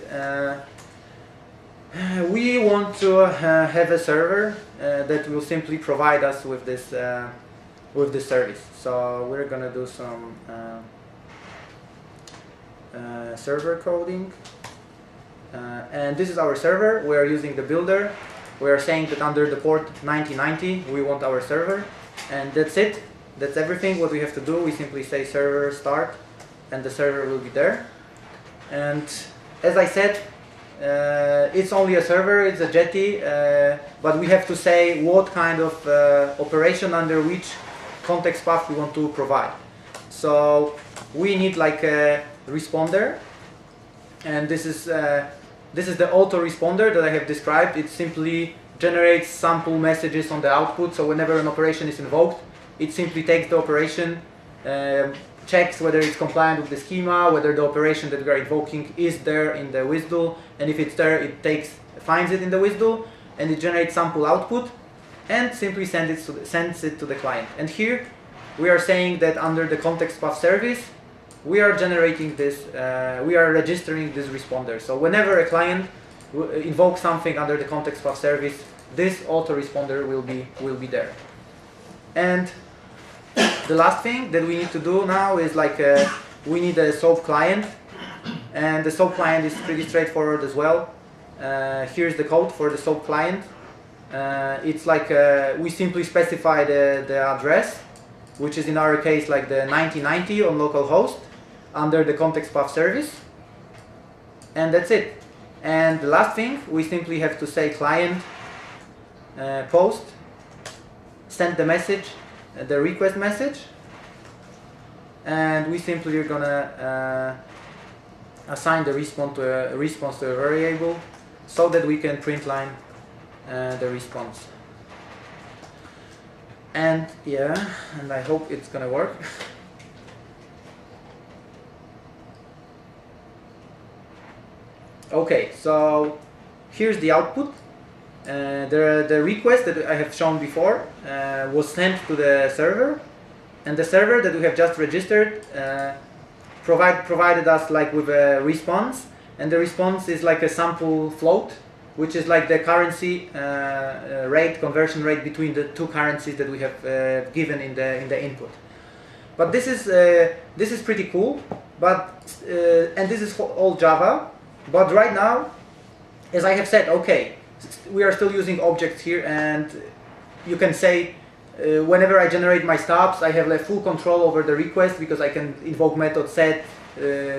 We want to have a server that will simply provide us with this service. So we're gonna do some server coding. And this is our server. We are using the builder. We are saying that under the port 9090 we want our server, and that's it. That's everything what we have to do. We simply say server start, and the server will be there. And as I said, it's only a server, it's a Jetty, but we have to say what kind of operation under which context path we want to provide. So we need like a responder, and this is the autoresponder that I have described. It simply generates sample messages on the output. So whenever an operation is invoked, it simply takes the operation, checks whether it's compliant with the schema, whether the operation that we are invoking is there in the WSDL, and if it's there, it finds it in the WSDL, and it generates sample output, and simply sends it to the client. And here we are saying that under the context path service, we are generating this, we are registering this responder. So whenever a client invokes something under the context path service, this autoresponder will be there. And the last thing that we need to do now is like we need a SOAP client, and the SOAP client is pretty straightforward as well. Here's the code for the SOAP client. It's like we simply specify the address, which is in our case like the 9090 on localhost under the context path service, and that's it. And the last thing, we simply have to say client post, send the message, the request message, and we simply are gonna assign the response to a variable so that we can print line the response. And yeah, and I hope it's gonna work. Okay, so here's the output. The request that I have shown before was sent to the server, and the server that we have just registered provided us like with a response, and the response is like a sample float, which is like the currency conversion rate between the 2 currencies that we have given in the input. But this is pretty cool. But and this is all Java. But right now, as I have said, okay, we are still using objects here, and you can say whenever I generate my stubs, I have like full control over the request, because I can invoke method set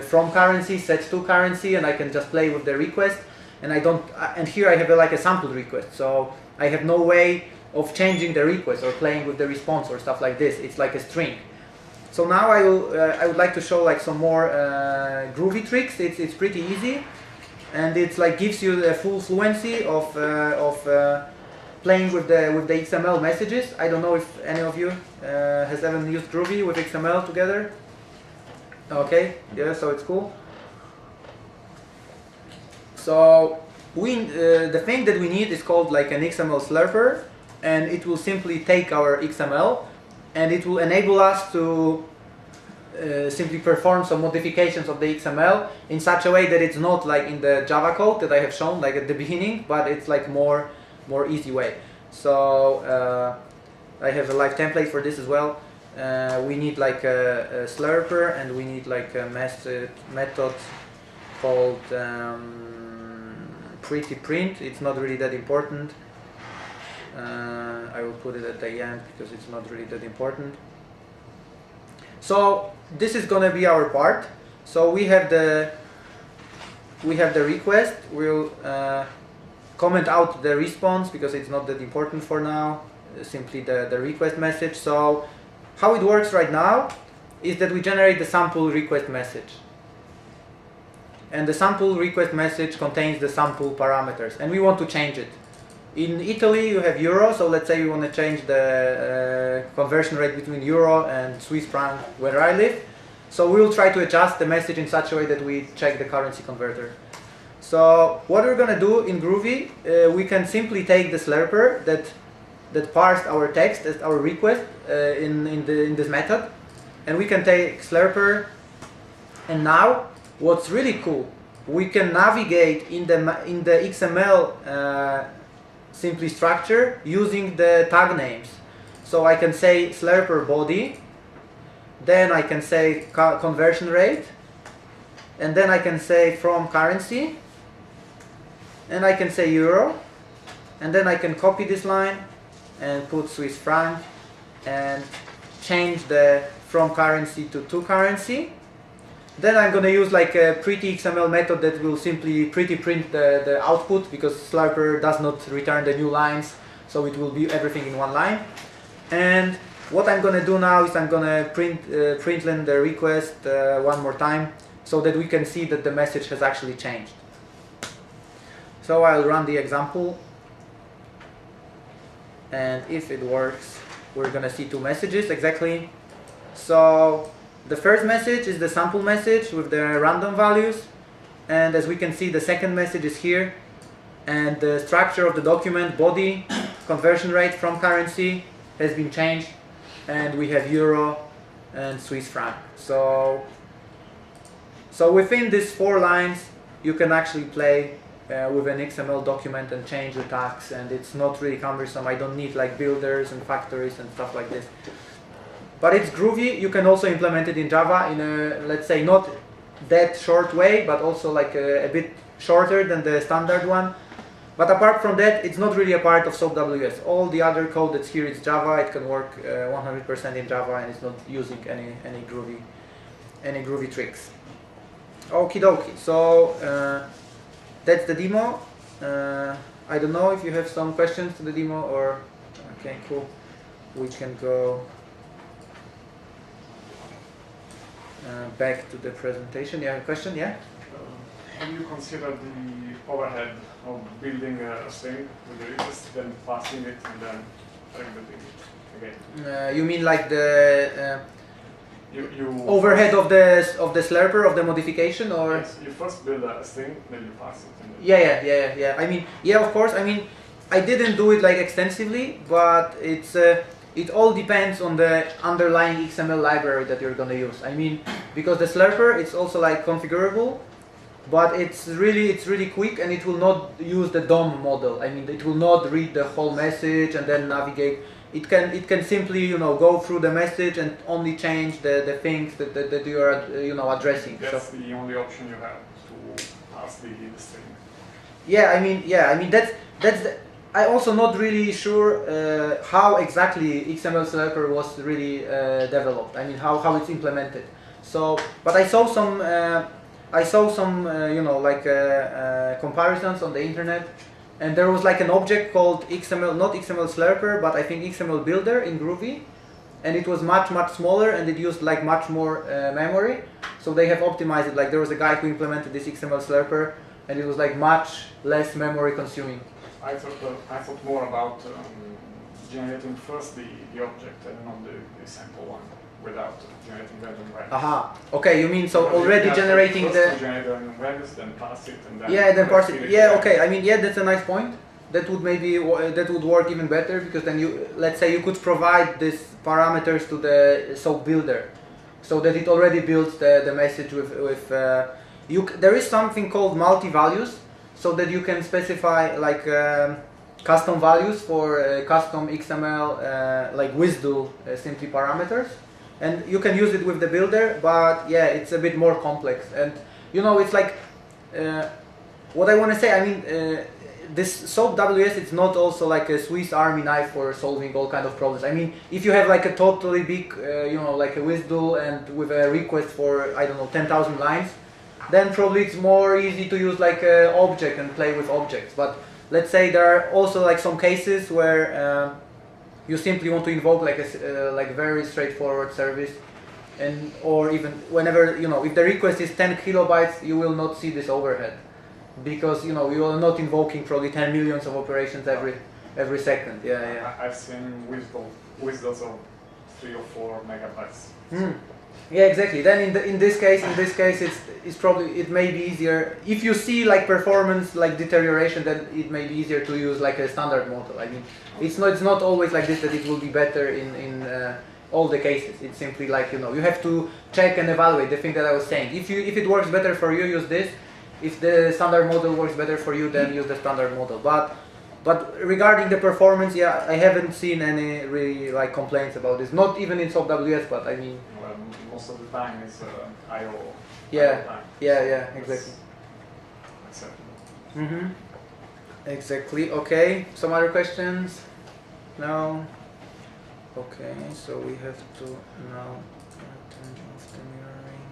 from currency, set to currency, and I can just play with the request. And and here I have like a sampled request, so I have no way of changing the request or playing with the response or stuff like this. It's like a string. So now I would like to show like some more groovy tricks. It's pretty easy, and it's like gives you the full fluency of playing with the XML messages. I don't know if any of you has ever used Groovy with XML together. Okay, yeah, so it's cool. So the thing that we need is called like an XML slurper, and it will simply take our XML, and it will enable us to simply perform some modifications of the XML in such a way that it's not like in the Java code that I have shown like at the beginning, but it's like more easy way. So I have a live template for this as well. we need like a slurper, and we need like a method called pretty print. It's not really that important. I will put it at the end because it's not really that important. So this is gonna be our part. So we have the request. We'll comment out the response because it's not that important for now. Simply the request message. So how it works right now is that we generate the sample request message. And the sample request message contains the sample parameters, and we want to change it. In Italy you have euro, so let's say we want to change the conversion rate between euro and Swiss franc where I live. So we will try to adjust the message in such a way that we check the currency converter. So what we're going to do in Groovy, we can simply take the slurper that parsed our text as our request in this method, and we can take slurper, and now what's really cool, we can navigate in the XML simply structure using the tag names. So I can say slurper body, then I can say conversion rate, and then I can say from currency, and I can say euro, and then I can copy this line and put Swiss franc and change the from currency to currency. Then I'm going to use like a pretty XML method that will simply pretty print the output, because slurper does not return the new lines, so it will be everything in one line. And what I'm going to do now is I'm going to printlen the request one more time, so that we can see that the message has actually changed. So I'll run the example, and if it works, we're going to see two messages exactly. So the first message is the sample message with the random values, and as we can see, the second message is here, and the structure of the document, body, conversion rate from currency has been changed, and we have euro and Swiss franc. So within these 4 lines you can actually play with an XML document and change the tags, and it's not really cumbersome. I don't need like builders and factories and stuff like this. But it's groovy. You can also implement it in Java in a, let's say, not that short way, but also like a bit shorter than the standard one. But apart from that, it's not really a part of SoapWS. All the other code that's here is Java. It can work 100% in Java, and it's not using any groovy tricks. Okie dokie. So that's the demo. I don't know if you have some questions to the demo, or okay, cool. We can go back to the presentation. You have a question? Yeah? Have you considered the overhead of building a thing with the request, then passing it, and then rebuilding it again? You mean like the you overhead of the slurper of the modification, or? Yes, you first build a thing, then you pass it. And then yeah. I mean, yeah, of course. I mean, I didn't do it like extensively, but it's it all depends on the underlying XML library that you're going to use. I mean, because the slurper, it's also like configurable, but it's really quick, and it will not use the DOM model. I mean, it will not read the whole message and then navigate. It can simply, you know, go through the message and only change the things that you are, you know, addressing. That's the only option you have to pass the string. Yeah, I mean that's the. I'm also not really sure how exactly XML slurper was really developed. I mean, how it's implemented. So, but I saw some you know, like comparisons on the internet, and there was like an object called XML, not XML slurper, but I think XML builder in Groovy, and it was much smaller, and it used like much more memory. So they have optimized it. Like there was a guy who implemented this XML slurper, and it was like much less memory consuming. I thought more about generating first the object and not the sample one without generating random values. Aha. Okay, you mean so already generating first generate random values, then pass it, and then yeah, then pass it. Yeah, okay. I mean, yeah, that's a nice point. That would maybe that would work even better, because then you, let's say, you could provide these parameters to the SOAP builder, so that it already builds the message with there is something called multi-values, so that you can specify like custom values for custom XML like WSDL simply parameters, and you can use it with the builder. But yeah, it's a bit more complex, and it's like what I want to say. I mean. This SOAP WS, it's not also like a Swiss Army knife for solving all kind of problems. I mean, if you have like a totally big, like a WSDL and with a request for, I don't know, 10,000 lines, then probably it's more easy to use like an object and play with objects. But let's say there are also like some cases where you simply want to invoke like a like very straightforward service, and or even whenever, if the request is 10 kilobytes, you will not see this overhead. Because you are not invoking probably 10 millions of operations every second. Yeah. I've seen WSDLs of 3 or 4 megabytes. Yeah, exactly. Then in this case, it's probably, it may be easier if you see like performance like deterioration. Then it may be easier to use like a standard model. I mean, it's not always like this that it will be better in all the cases. It's simply like you have to check and evaluate the thing that I was saying. If it works better for you, use this. If the standard model works better for you, then use the standard model. But regarding the performance, yeah, I haven't seen any really like complaints about this. Not even in SOAP WS, but I mean. Well, most of the time it's I/O. Yeah. Time. Yeah, exactly. Acceptable. Exactly. Okay. Some other questions? No. Okay. So we have to now turn off the mirroring.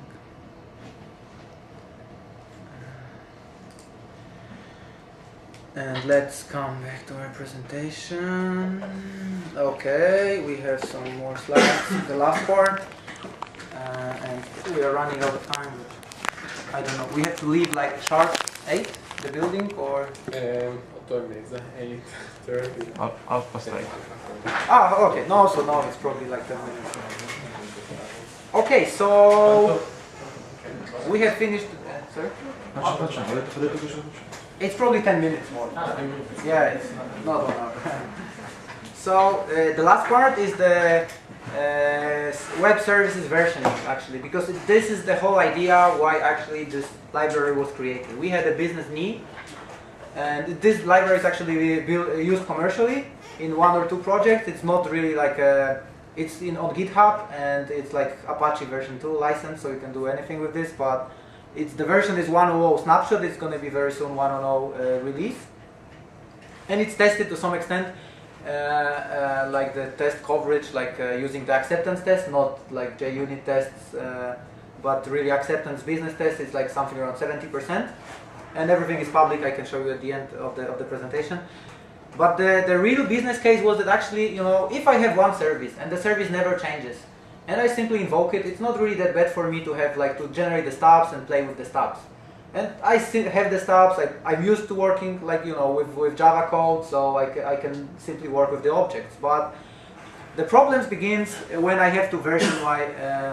And let's come back to our presentation. Okay, we have some more slides, the last part, and we are running out of time. But I don't know, we have to leave like sharp 8, the building, or? Attól nézze, 8:30. Half past 8. Okay, no, so now it's probably like 10 minutes. Okay, so we have finished, sorry? It's probably 10 minutes more. Yeah, it's not 1 hour. So the last part is the web services versioning, actually, because this is the whole idea why actually this library was created. We had a business need, and this library is actually used commercially in 1 or 2 projects. It's not really like it's on GitHub, and it's like Apache version 2 license, so you can do anything with this. But the version is 1.0 snapshot. It's going to be very soon 1.0 release, and it's tested to some extent, like the test coverage, like using the acceptance test, not like JUnit tests, but really acceptance business tests. It's like something around 70%, and everything is public. I can show you at the end of the presentation. But the real business case was that actually, if I have one service and the service never changes, and I simply invoke it, it's not really that bad for me to have to generate the stubs and play with the stubs. And I still have the stubs. I'm used to working with Java code, so I can simply work with the objects. But the problems begins when I have to version my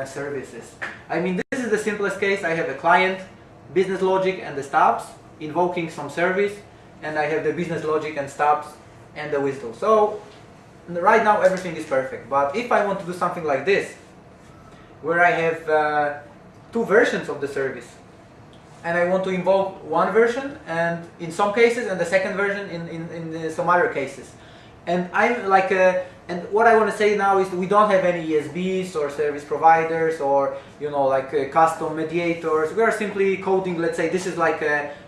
services. I mean, this is the simplest case. I have a client, business logic, and the stubs invoking some service, and I have the business logic and stubs and the WSDL. So right now everything is perfect. But if I want to do something like this, where I have 2 versions of the service, and I want to invoke one version, and in some cases, and the second version in some other cases, and I'm like and what I want to say now is that we don't have any ESBs or service providers or custom mediators. We are simply coding. Let's say this is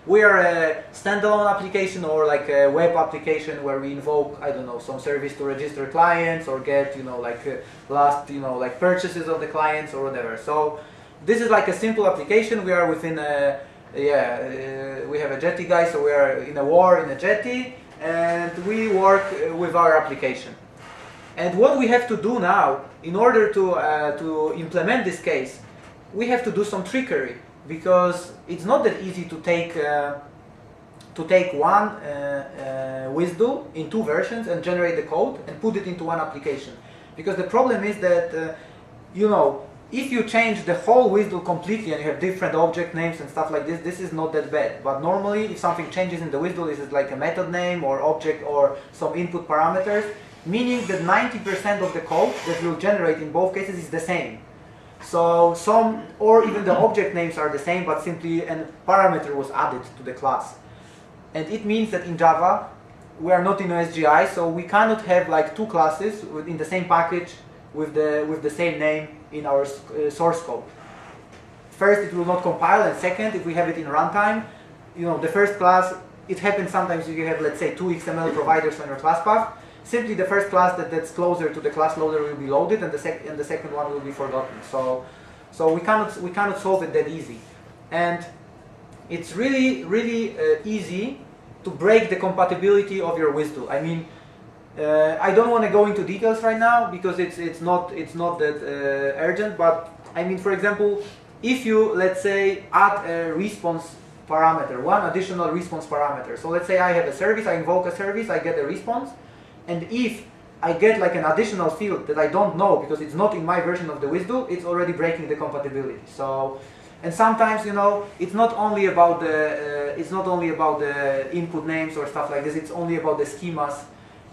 we are a standalone application or like a web application where we invoke, I don't know, some service to register clients or get last purchases of the clients or whatever. So this is like a simple application. We are within we have a jetty guy, so we are in a war in a jetty, and we work with our application. And what we have to do now, in order to implement this case, we have to do some trickery, because it's not that easy to take one WSDL in 2 versions and generate the code and put it into one application. Because the problem is that if you change the whole WSDL completely and you have different object names and stuff like this, this is not that bad. But normally, if something changes in the WSDL, this is like a method name or object or some input parameters, meaning that 90% of the code that will generate in both cases is the same. So or even the object names are the same, but simply a parameter was added to the class. And it means that in Java, we are not in SGI, so we cannot have like two classes in the same package with the same name in our source code. First, it will not compile, and second, if we have it in runtime, the first class, it happens sometimes if you have, let's say, two XML providers on your class path. Simply the first class that's closer to the class loader will be loaded, and the second one will be forgotten. So we cannot solve it that easy, and it's really easy to break the compatibility of your WSDL. I mean, I don't want to go into details right now because it's not that urgent. But I mean, for example, if you, let's say, add a response parameter, one additional response parameter. So let's say I have a service, I invoke a service, I get a response, and if I get like an additional field that I don't know because it's not in my version of the WSDL, it's already breaking the compatibility. So, and sometimes it's not only about the input names or stuff like this. It's only about the schemas,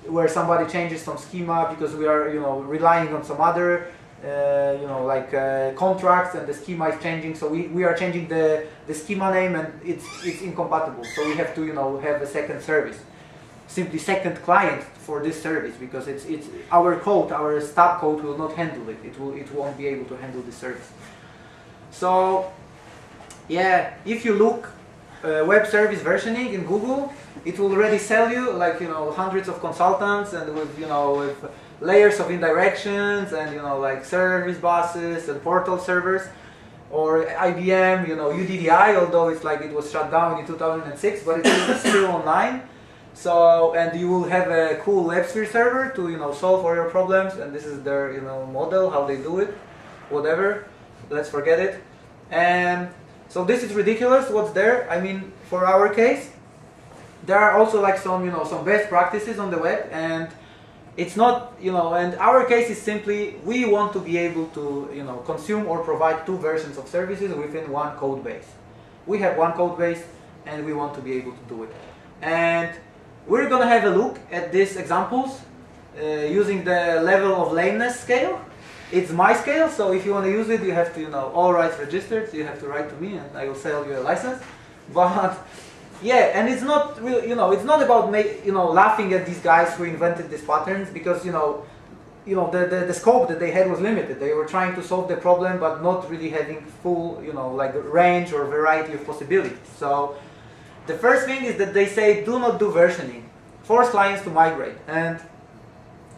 where somebody changes some schema because we are relying on some other contracts, and the schema is changing. So we are changing the schema name, and it's incompatible. So we have to have a second service, simply second client for this service, because it's our code, our stub code will not handle it. It won't be able to handle this service. So yeah, if you look web service versioning in Google, it will already sell you like hundreds of consultants, and with with layers of indirections, and like service buses and portal servers, or IBM UDDI, although it's like it was shut down in 2006, but it's still online. So, and you will have a cool WebSphere server to solve all your problems, and this is their model, how they do it, whatever, let's forget it. And so this is ridiculous what's there. I mean, for our case, there are also like some some best practices on the web, and it's not and our case is simply we want to be able to consume or provide two versions of services within one code base. We have one code base, and we want to be able to do it. And we're gonna have a look at these examples using the level of lameness scale. It's my scale, so if you want to use it, you have to all rights registered. So you have to write to me, and I will sell you a license. But yeah, and it's not real. It's not about laughing at these guys who invented these patterns, because the scope that they had was limited. They were trying to solve the problem, but not really having full like range or variety of possibilities. So the first thing is that they say do not do versioning, force clients to migrate, and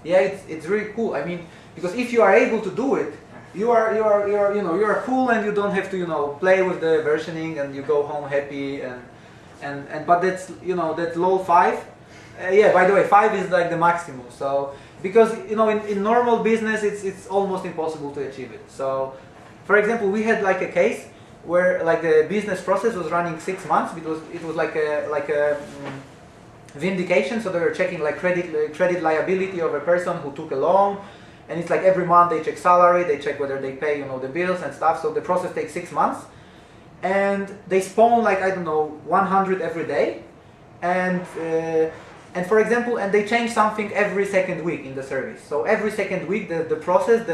yeah, it's really cool. I mean, because if you are able to do it, you are cool, and you don't have to play with the versioning, and you go home happy, and but that's that's low 5. Yeah, by the way, 5 is like the maximum. So because in normal business it's almost impossible to achieve it. So for example, we had like a case where like the business process was running 6 months because it was like a vindication. So they were checking like credit liability of a person who took a loan, and it's like every month they check salary, they check whether they pay the bills and stuff. So the process takes 6 months, and they spawn like I don't know 100 every day, and for example, and they change something every second week in the service. So every second week the process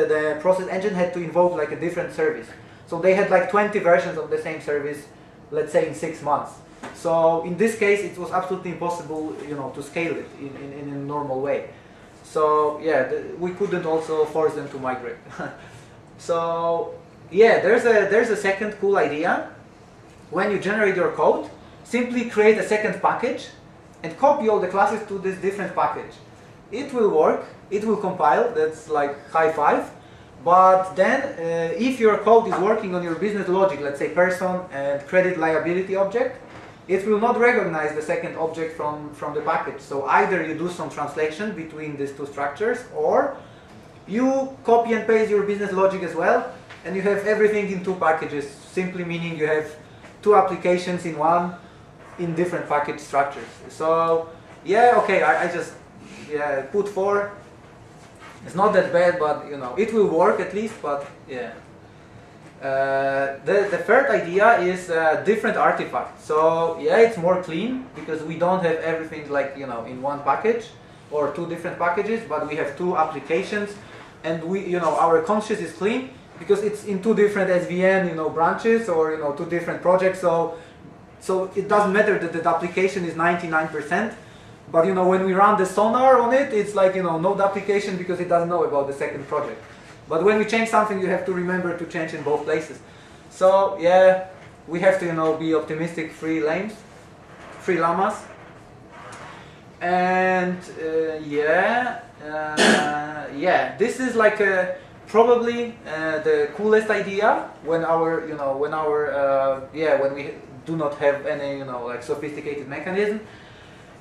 engine had to invoke like a different service. So they had like 20 versions of the same service, let's say in 6 months. So in this case, it was absolutely impossible, to scale it in a normal way. So yeah, we couldn't also force them to migrate. So yeah, there's a second cool idea. When you generate your code, simply create a second package and copy all the classes to this different package. It will work. It will compile. That's like high five. But then, if your code is working on your business logic, let's say person and credit liability object, it will not recognize the second object from the package. So either you do some translation between these two structures, or you copy and paste your business logic as well, and you have everything in two packages, simply meaning you have two applications in different package structures. So yeah, okay, I just put 4. It's not that bad, but it will work at least. But yeah, the third idea is different artifacts. So yeah, it's more clean because we don't have everything like in one package or two different packages, but we have two applications, and we our conscience is clean because it's in two different SVN branches or two different projects. So it doesn't matter that the application is 99%. But you know, when we run the sonar on it, it's like, you know, no duplication because it doesn't know about the second project. But when we change something, you have to remember to change in both places. So yeah, we have to, you know, be optimistic, free lanes, free llamas. And yeah, this is like probably the coolest idea when our, you know, when we do not have any, you know, like sophisticated mechanism.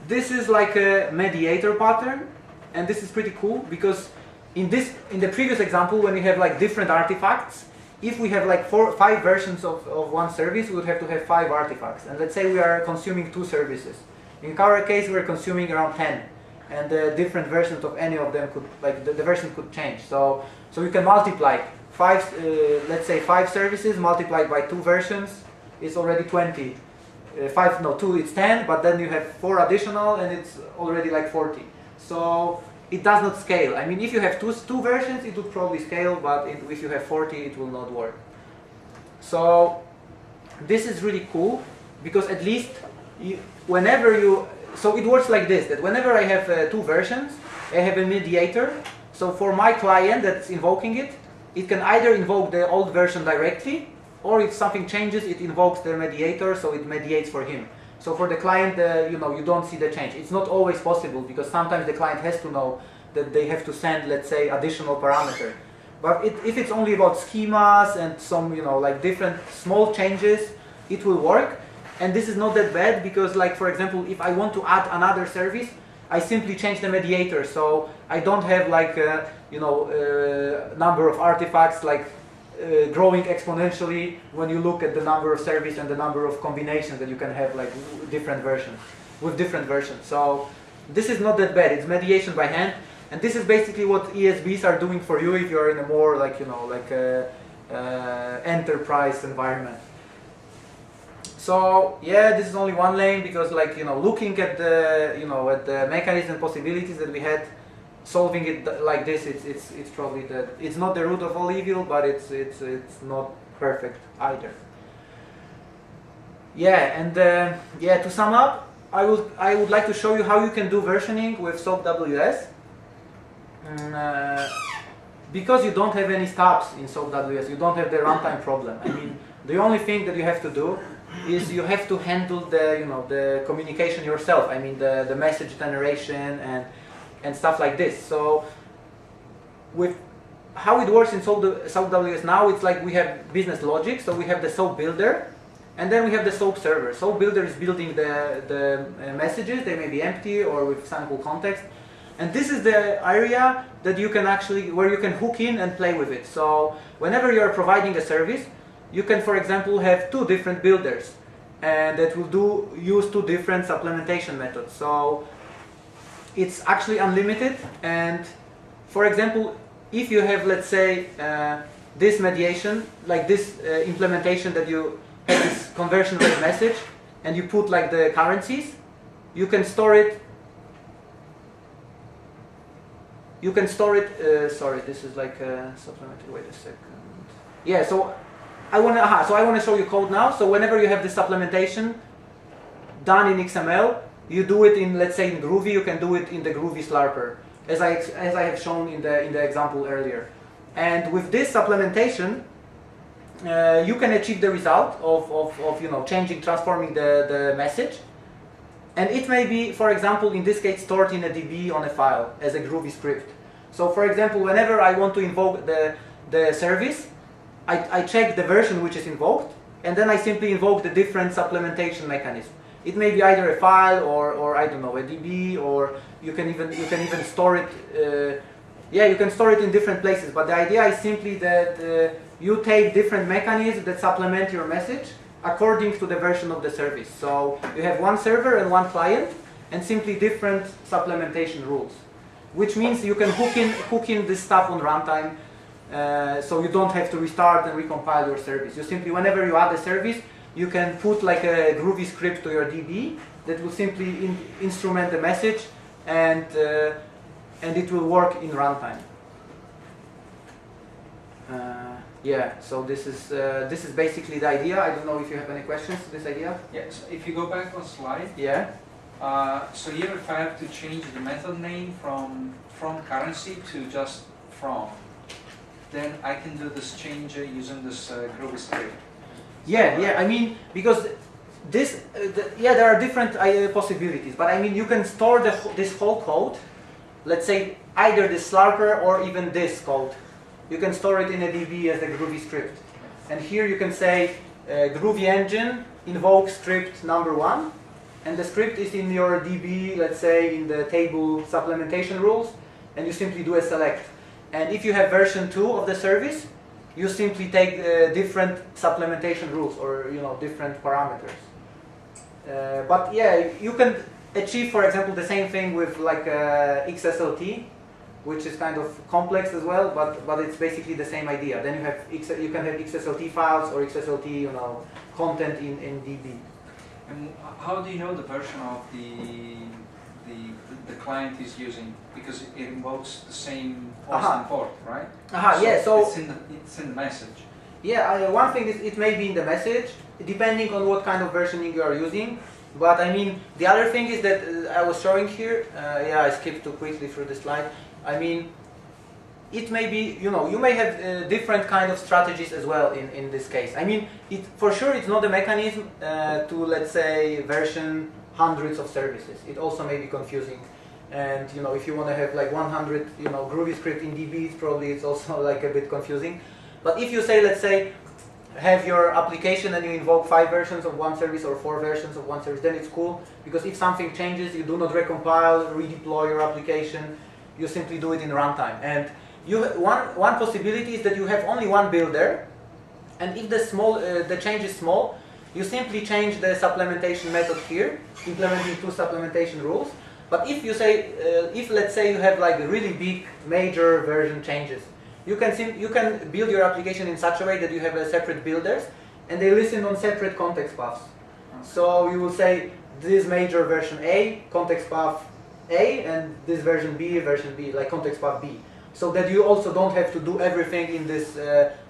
This is like a mediator pattern, and this is pretty cool because in the previous example, when we have like different artifacts, if we have like 5 versions of one service, we would have to have 5 artifacts. And let's say we are consuming 2 services. In our case, we're consuming around 10, and the different versions of any of them could, like the version could change. So you can multiply 5, let's say 5 services multiplied by 2 versions is already 20. 2 it's 10, but then you have 4 additional, and it's already like 40. So it does not scale. I mean, if you have two versions, it would probably scale, but if you have 40, it will not work. So this is really cool because at least so it works like this, that whenever I have 2 versions, I have a mediator. So for my client that's invoking it, it can either invoke the old version directly, or if something changes, it invokes the mediator, so it mediates for him. So for the client, you know, you don't see the change. It's not always possible because sometimes the client has to know that they have to send, let's say, additional parameter. But if it's only about schemas and some, you know, like different small changes, it will work. And this is not that bad because, like, for example, if I want to add another service, I simply change the mediator. So I don't have like, number of artifacts like growing exponentially when you look at the number of service and the number of combinations that you can have like with different versions. So this is not that bad. It's mediation by hand, and this is basically what ESBs are doing for you if you're in a more like, you know, like enterprise environment. So yeah, this is only one lane because, like, you know, looking at the, you know, at the mechanism possibilities that we had, solving it like this, it's probably it's not the root of all evil, but it's not perfect either. Yeah, and to sum up, I would like to show you how you can do versioning with SoapWS. Because you don't have any stubs in SoapWS, you don't have the runtime problem. I mean, the only thing that you have to do is you have to handle the, you know, the communication yourself. I mean, the message generation and stuff like this. So with how it works in SoapWS now, it's like we have business logic. So we have the SOAP builder, and then we have the SOAP server. SOAP builder is building the messages. They may be empty or with sample context. And this is the area that you can actually, where you can hook in and play with it. So whenever you are providing a service, you can, for example, have 2 different builders, and that will use 2 different supplementation methods. So it's actually unlimited. And for example, if you have, let's say, this mediation, like this implementation that you have this conversion rate message, and you put like the currencies, you can store it. Sorry, this is like supplemented. Wait a second. Yeah, so I want to show you code now. So whenever you have this supplementation done in XML, you do it in, let's say, in Groovy. You can do it in the Groovy Slarper, as I have shown in the example earlier. And with this supplementation, you can achieve the result of you know, transforming the message. And it may be, for example, in this case, stored in a DB on a file as a Groovy script. So for example, whenever I want to invoke the service, I check the version which is invoked, and then I simply invoke the different supplementation mechanism. It may be either a file or I don't know, a DB, or you can even store it. You can store it in different places. But the idea is simply that you take different mechanisms that supplement your message according to the version of the service. So you have one server and one client, and simply different supplementation rules, which means you can hook in this stuff on runtime, so you don't have to restart and recompile your service. You simply, whenever you add a service, you can put like a Groovy script to your DB that will simply instrument the message, and it will work in runtime. Yeah, so this is basically the idea. I don't know if you have any questions to this idea. Yeah, so if you go back one slide. Yeah. So here if I have to change the method name from currency to just from, then I can do this change using this Groovy script. Yeah, I mean, because this, there are different possibilities, but I mean, you can store this whole code, let's say either this Slarper or even this code. You can store it in a DB as a Groovy script. And here you can say Groovy engine invoke script number 1, and the script is in your DB, let's say in the table supplementation rules, and you simply do a select. And if you have version 2 of the service, you simply take different supplementation rules or different parameters. But yeah, you can achieve, for example, the same thing with like XSLT, which is kind of complex as well, but it's basically the same idea. Then you can have XSLT files or XSLT content in DB. And how do you know the version of the client is using? Because it invokes the same host and port, right? So it's in the message. Yeah, one thing is it may be in the message, depending on what kind of versioning you are using. But I mean, the other thing is that I was showing here. I skipped too quickly through the slide. I mean, it may be, you may have different kind of strategies as well in this case. I mean, for sure it's not a mechanism to, let's say, version hundreds of services. It also may be confusing. And, if you want to have like 100, Groovy script in DB, it's also like a bit confusing. But if you say, let's say, have your application and you invoke 5 versions of one service or 4 versions of one service, then it's cool. Because if something changes, you do not recompile, redeploy your application. You simply do it in runtime. And one possibility is that you have only one builder, and if the change is small, you simply change the supplementation method here, implementing 2 supplementation rules. But if you say, if let's say you have like really big major version changes, you can build your application in such a way that you have separate builders, and they listen on separate context paths. So you will say this major version A, context path A, and this version B, like context path B. So that you also don't have to do everything in this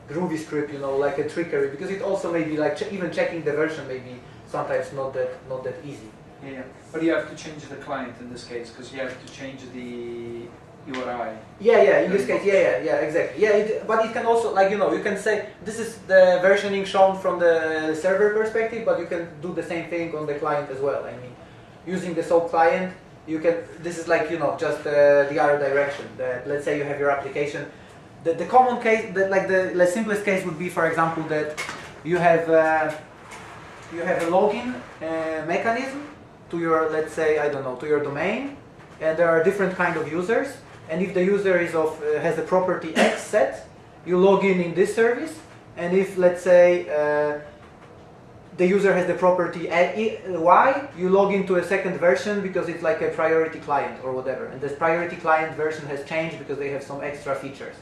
Groovy script, like a trickery, because it also may be like even checking the version may be sometimes not that easy. Yeah, but you have to change the client in this case, because you have to change the URI. In this case, exactly. But it can also, like, you can say, this is the versioning shown from the server perspective, but you can do the same thing on the client as well. I mean, using the SOAP client, this is like, just the other direction. Let's say you have your application. The common case, the simplest case would be, for example, that you have a login mechanism to your, let's say, to your domain, and there are different kind of users. And if the user has a property X set, you log in this service. And if, let's say, the user has the property Y, you log into a second version because it's like a priority client or whatever. And this priority client version has changed because they have some extra features.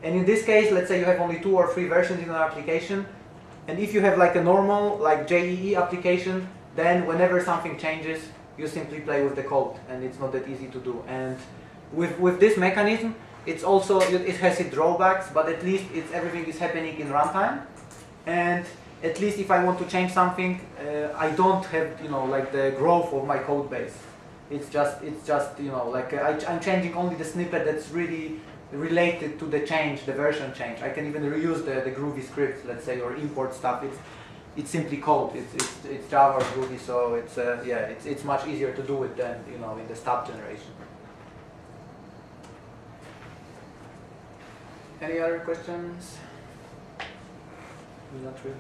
And in this case, let's say you have only 2 or 3 versions in an application. And if you have like a normal, like JEE application, then whenever something changes, you simply play with the code, and it's not that easy to do. And with this mechanism, it has its drawbacks, but at least everything is happening in runtime. And at least if I want to change something, I don't have like the growth of my code base. It's just like I'm changing only the snippet that's really related to the change, the version change. I can even reuse the Groovy scripts, let's say, or import stuff. It's simply code. It's Java or Groovy, so it's much easier to do it than in the stub generation. Any other questions? Not really.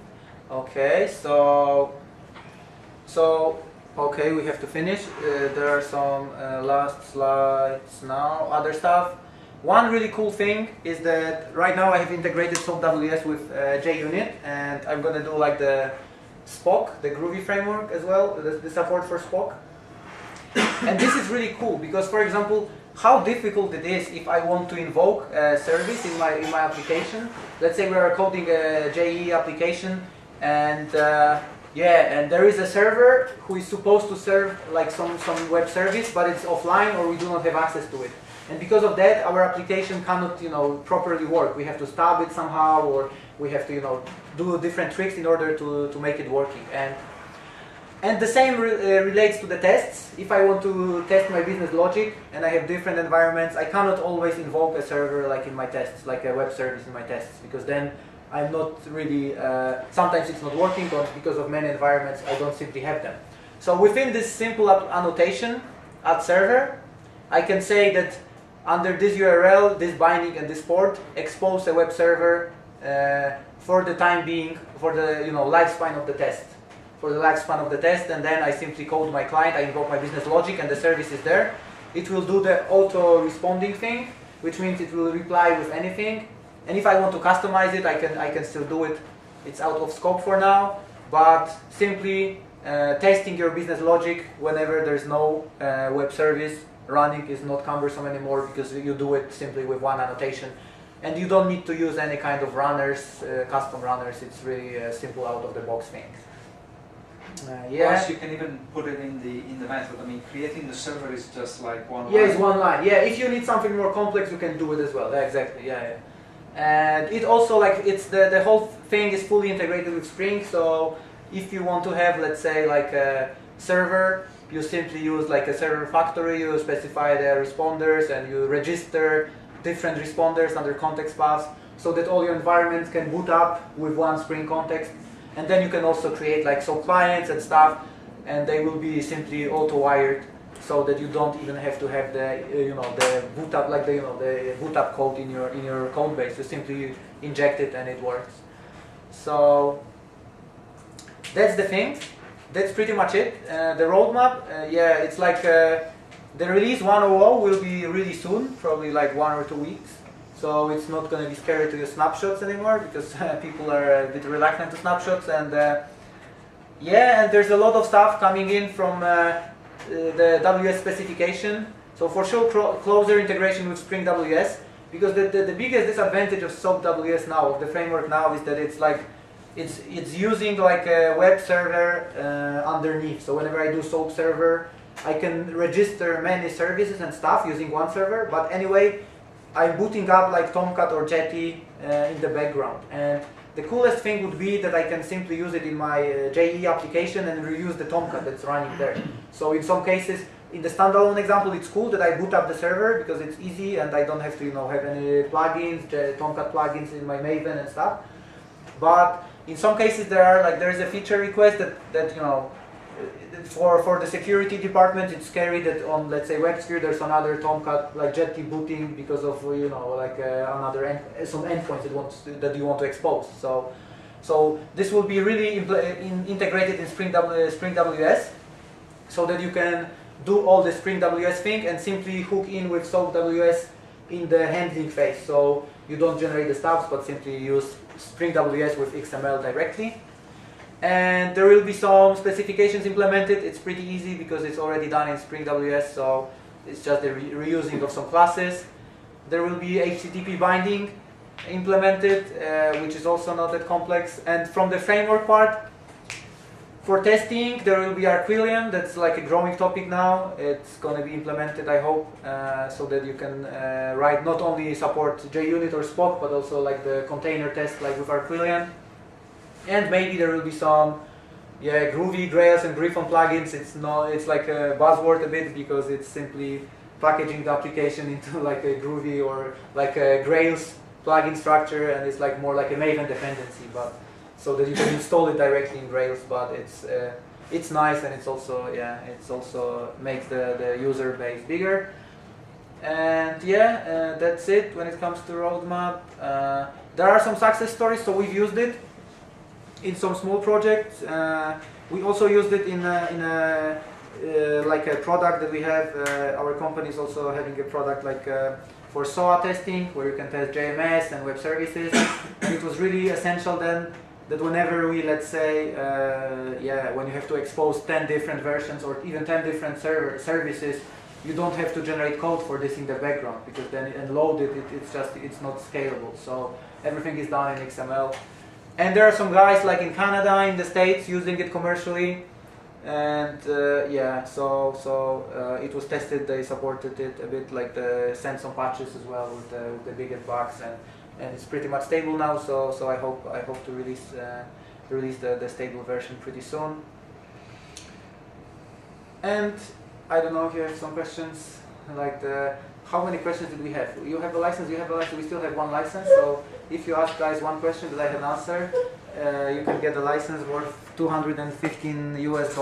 Okay, so okay, we have to finish. There are some last slides now. Other stuff. One really cool thing is that right now I have integrated SOAP WS with JUnit, and I'm going to do like the Spock, the Groovy framework as well, the support for Spock. And this is really cool because, for example, how difficult it is if I want to invoke a service in my application. Let's say we are coding a JEE application, and and there is a server who is supposed to serve like some web service, but it's offline or we do not have access to it. And because of that, our application cannot, properly work. We have to stub it somehow, or we have to, do different tricks in order to make it working. And the same relates to the tests. If I want to test my business logic and I have different environments, I cannot always invoke a server like in my tests, like a web service in my tests, because then I'm not really, sometimes it's not working, or because of many environments I don't simply have them. So within this simple annotation, add server, I can say that under this URL, this binding and this port, expose a web server for the time being, for the lifespan of the test. For the lifespan of the test, and then I simply code my client, I invoke my business logic, and the service is there. It will do the auto-responding thing, which means it will reply with anything. And if I want to customize it, I can still do it. It's out of scope for now, but simply testing your business logic whenever there's no web service running is not cumbersome anymore, because you do it simply with one annotation. And you don't need to use any kind of runners, custom runners. It's really a simple out-of-the-box thing. Yeah. Plus, you can even put it in the method. I mean, creating the server is just like one line. Yeah, it's one line. Yeah, if you need something more complex, you can do it as well. Yeah, exactly. Yeah, yeah. And it also, like, it's the whole thing is fully integrated with Spring. So if you want to have, let's say, like a server, you simply use like a server factory. You specify the responders and you register different responders under context paths, so that all your environments can boot up with one Spring context. And then you can also create like clients and stuff, and they will be simply auto-wired, so that you don't even have to have the the boot up, like the the boot up code in your code base. You simply inject it and it works. So that's the thing. That's pretty much it. The roadmap, yeah, it's like the release 1.0 will be really soon, probably like 1 or 2 weeks. So it's not going to be scary to use snapshots anymore, because people are a bit reluctant to snapshots. And yeah, and there's a lot of stuff coming in from the WS specification. So for sure, closer integration with Spring WS, because the biggest disadvantage of SOAP WS now, of the framework now, is that it's like it's using like a web server underneath. So whenever I do SOAP server, I can register many services and stuff using one server. But anyway, I'm booting up like Tomcat or Jetty in the background, and the coolest thing would be that I can simply use it in my JE application and reuse the Tomcat that's running there. So in some cases, in the standalone example, it's cool that I boot up the server because it's easy and I don't have to have any plugins, Tomcat plugins in my Maven and stuff. But in some cases, there's a feature request that for the security department, it's scary that on, let's say, WebSphere, there's another Tomcat like Jetty booting because of some endpoints that you want to expose. So this will be really integrated in Spring WS, so that you can do all the Spring WS thing and simply hook in with SOAP WS in the handling phase. So you don't generate the stubs, but simply use Spring WS with XML directly. And there will be some specifications implemented. It's pretty easy because it's already done in Spring WS, so it's just the reusing of some classes. There will be HTTP binding implemented, which is also not that complex. And from the framework part, for testing, there will be Arquillian. That's like a growing topic now. It's going to be implemented, I hope, so that you can write not only support JUnit or Spock, but also like the container test, like with Arquillian. And maybe there will be some, Groovy, Grails, and Griffon plugins. It's like a buzzword a bit because it's simply packaging the application into like a Groovy or like a Grails plugin structure, and it's like more like a Maven dependency, but so that you can install it directly in Grails. But it's nice, and it's also makes the user base bigger. And that's it when it comes to roadmap. There are some success stories, so we've used it in some small projects. We also used it in like a product that we have. Our company is also having a product like for SOA testing, where you can test JMS and web services. And it was really essential then that whenever we, let's say, when you have to expose 10 different versions or even 10 different services, you don't have to generate code for this in the background, because then and load it, it's not scalable. So everything is done in XML. And there are some guys like in Canada, in the States, using it commercially, and it was tested. They supported it a bit, like sent some patches as well with the biggest bugs, and it's pretty much stable now. So I hope to release the stable version pretty soon. And I don't know if you have some questions, like how many questions did we have? You have a license, you have a license, we still have one license, so if you ask guys one question that I can answer, you can get a license worth $215 US.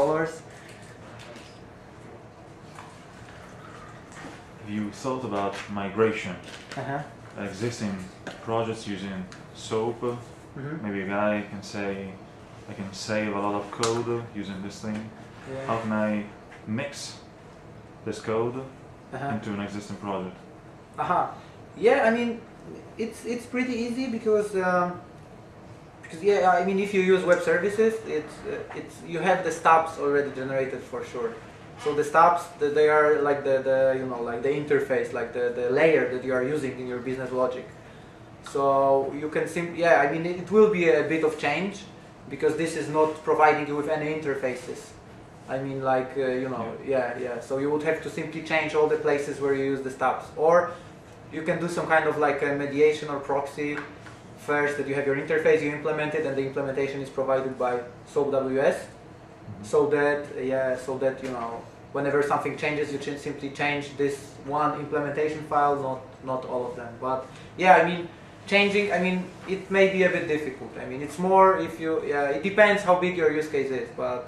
Have you thought about migration? Uh-huh. Existing projects using SOAP? Maybe a guy can say, I can save a lot of code using this thing. Yeah. How can I mix this code into an existing project? Yeah, I mean, it's pretty easy because yeah, I mean, if you use web services, it's you have the stubs already generated for sure. So the stubs, they are like the you know, like the interface, like the layer that you are using in your business logic. So you can yeah, I mean, it will be a bit of change because this is not providing you with any interfaces. I mean, like, you know, yeah. So you would have to simply change all the places where you use the stubs. Or you can do some kind of like a mediation or proxy first, that you have your interface, you implement it, and the implementation is provided by SOAP WS. So that, you know, whenever something changes, you simply change this one implementation file, not all of them. But yeah, I mean, changing, I mean, it may be a bit difficult. I mean, it's more if you, it depends how big your use case is, but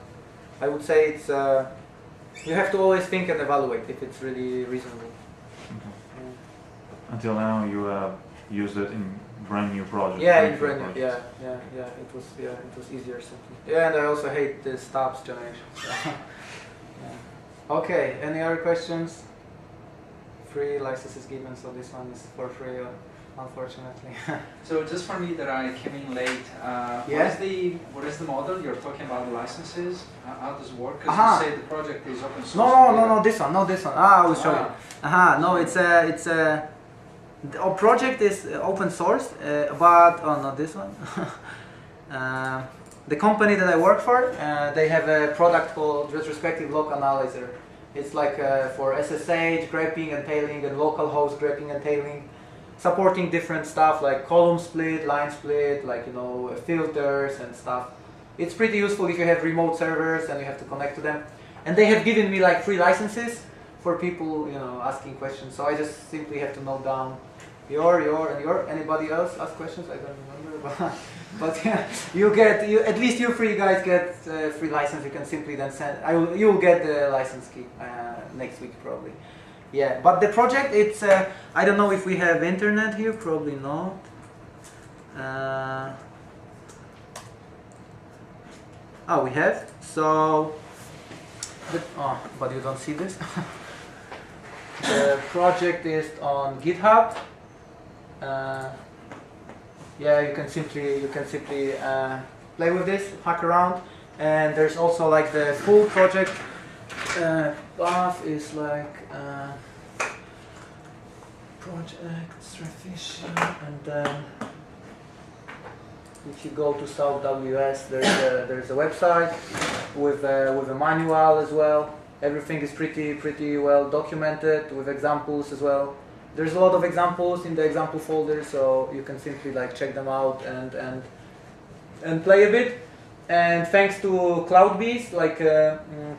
I would say it's, you have to always think and evaluate if it's really reasonable. Until now, you used it in brand new projects. Yeah, in brand new, yeah. It was easier simply. Yeah, and I also hate the stubs generation. So. Yeah. Okay, any other questions? Free licenses given, so this one is for free, unfortunately. So just for me that I came in late, what is the model? You're talking about the licenses? How does it work? Because you say the project is open source. No, this one, not this one. I will show you. No, it's our project is open source, but not this one. The company that I work for, they have a product called Retrospective Log Analyzer. It's like for SSH, grabbing and tailing, and localhost grabbing and tailing, supporting different stuff like column split, line split, like, you know, filters and stuff. It's pretty useful if you have remote servers and you have to connect to them. And they have given me like free licenses for people, you know, asking questions. So I just simply have to note down your. Anybody else ask questions? I don't remember, but yeah, at least you three guys get free license. You can simply then send. You'll get the license key next week probably. Yeah, but the project, it's I don't know if we have internet here. Probably not. We have. So, but you don't see this. The project is on GitHub. Yeah, you can simply play with this, hack around, and there's also like the full project path is like project revision, and then if you go to SOAP WS, there's a website with a manual as well. Everything is pretty well documented with examples as well. There's a lot of examples in the example folder, so you can simply like check them out and play a bit. And thanks to CloudBees, like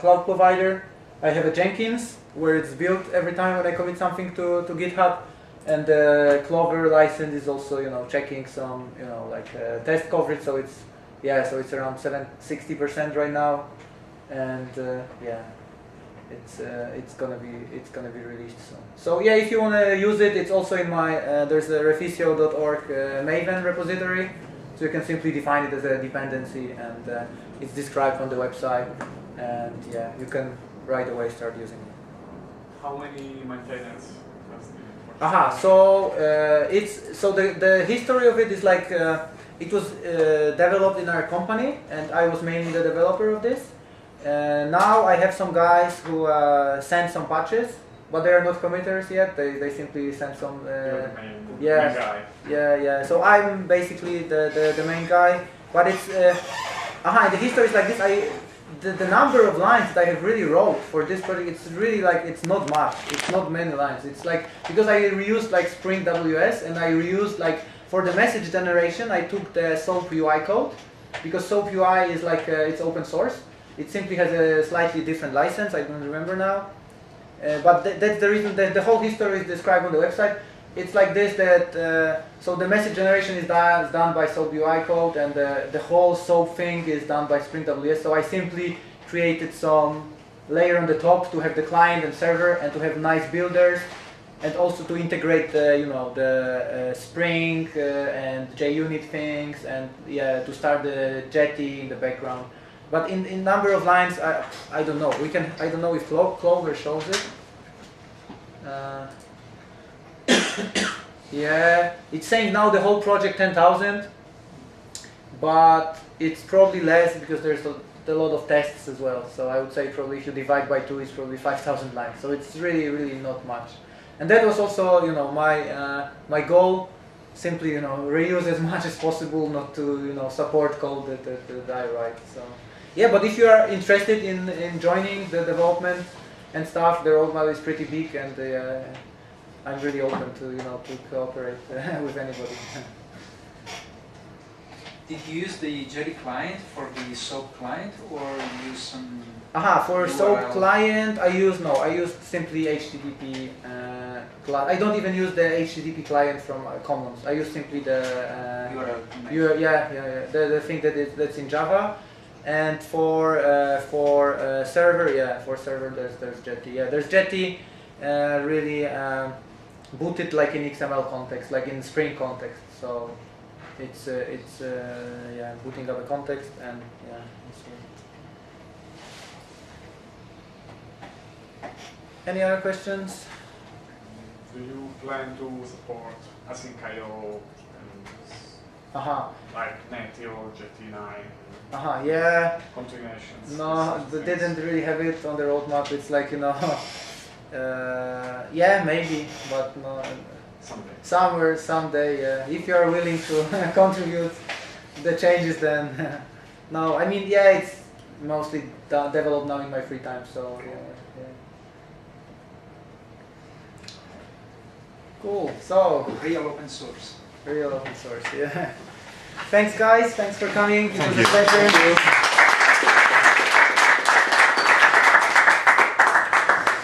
cloud provider, I have a Jenkins where it's built every time when I commit something to GitHub. And the Clover license is also, you know, checking some, you know, like test coverage. So it's around 60% right now, and it's gonna be released soon. So yeah, if you wanna use it, it's also in my there's a refisio.org Maven repository, so you can simply define it as a dependency, and it's described on the website, and yeah, you can right away start using it. How many maintenance? So the history of it is like it was developed in our company, and I was mainly the developer of this. Now I have some guys who send some patches, but they are not committers yet. They simply send some. Main guy. Yeah. So I'm basically the main guy, but it's the history is like this. The number of lines that I have really wrote for this project, it's really like, it's not much. It's not many lines. It's like, because I reused like Spring WS, and I reused like, for the message generation, I took the SOAP UI code, because SOAP UI is like, it's open source. It simply has a slightly different license. I don't remember now. But that's the reason that the whole history is described on the website. It's like this, that so the message generation is done by SOAP UI code, and the whole SOAP thing is done by Spring WS. So I simply created some layer on the top to have the client and server, and to have nice builders, and also to integrate the Spring and JUnit things, and yeah, to start the Jetty in the background. But in number of lines, I don't know. I don't know if Clover shows it. Yeah, it's saying now the whole project 10,000, but it's probably less because there's a lot of tests as well. So I would say probably if you divide by 2, it's probably 5,000 lines. So it's really not much. And that was also my goal. Simply reuse as much as possible, not to support code that I write. So yeah, but if you are interested in joining the development and stuff, the roadmap is pretty big, and I'm really open to cooperate with anybody. Did you use the Jetty client for the SOAP client, or use some? For URL? SOAP client, I used simply HTTP client. I don't even use the HTTP client from Commons. I use simply the URL. The thing that's in Java. And for server, for server there's Jetty. Yeah, there's Jetty really booted like in XML context, like in Spring context. So it's booting up a context, and yeah. Any other questions? Do you plan to support async IO and like Gennaio, Jetty 9? Yeah. Continuations? No, they didn't really have it on the roadmap. It's like yeah, maybe, but no. Somewhere, someday. Yeah. If you are willing to contribute the changes, then no. I mean, yeah, it's mostly developed now in my free time. So yeah. Cool. So Real open source. Real open source. Yeah. Thanks, guys. Thanks for coming. It was a pleasure. Thank you.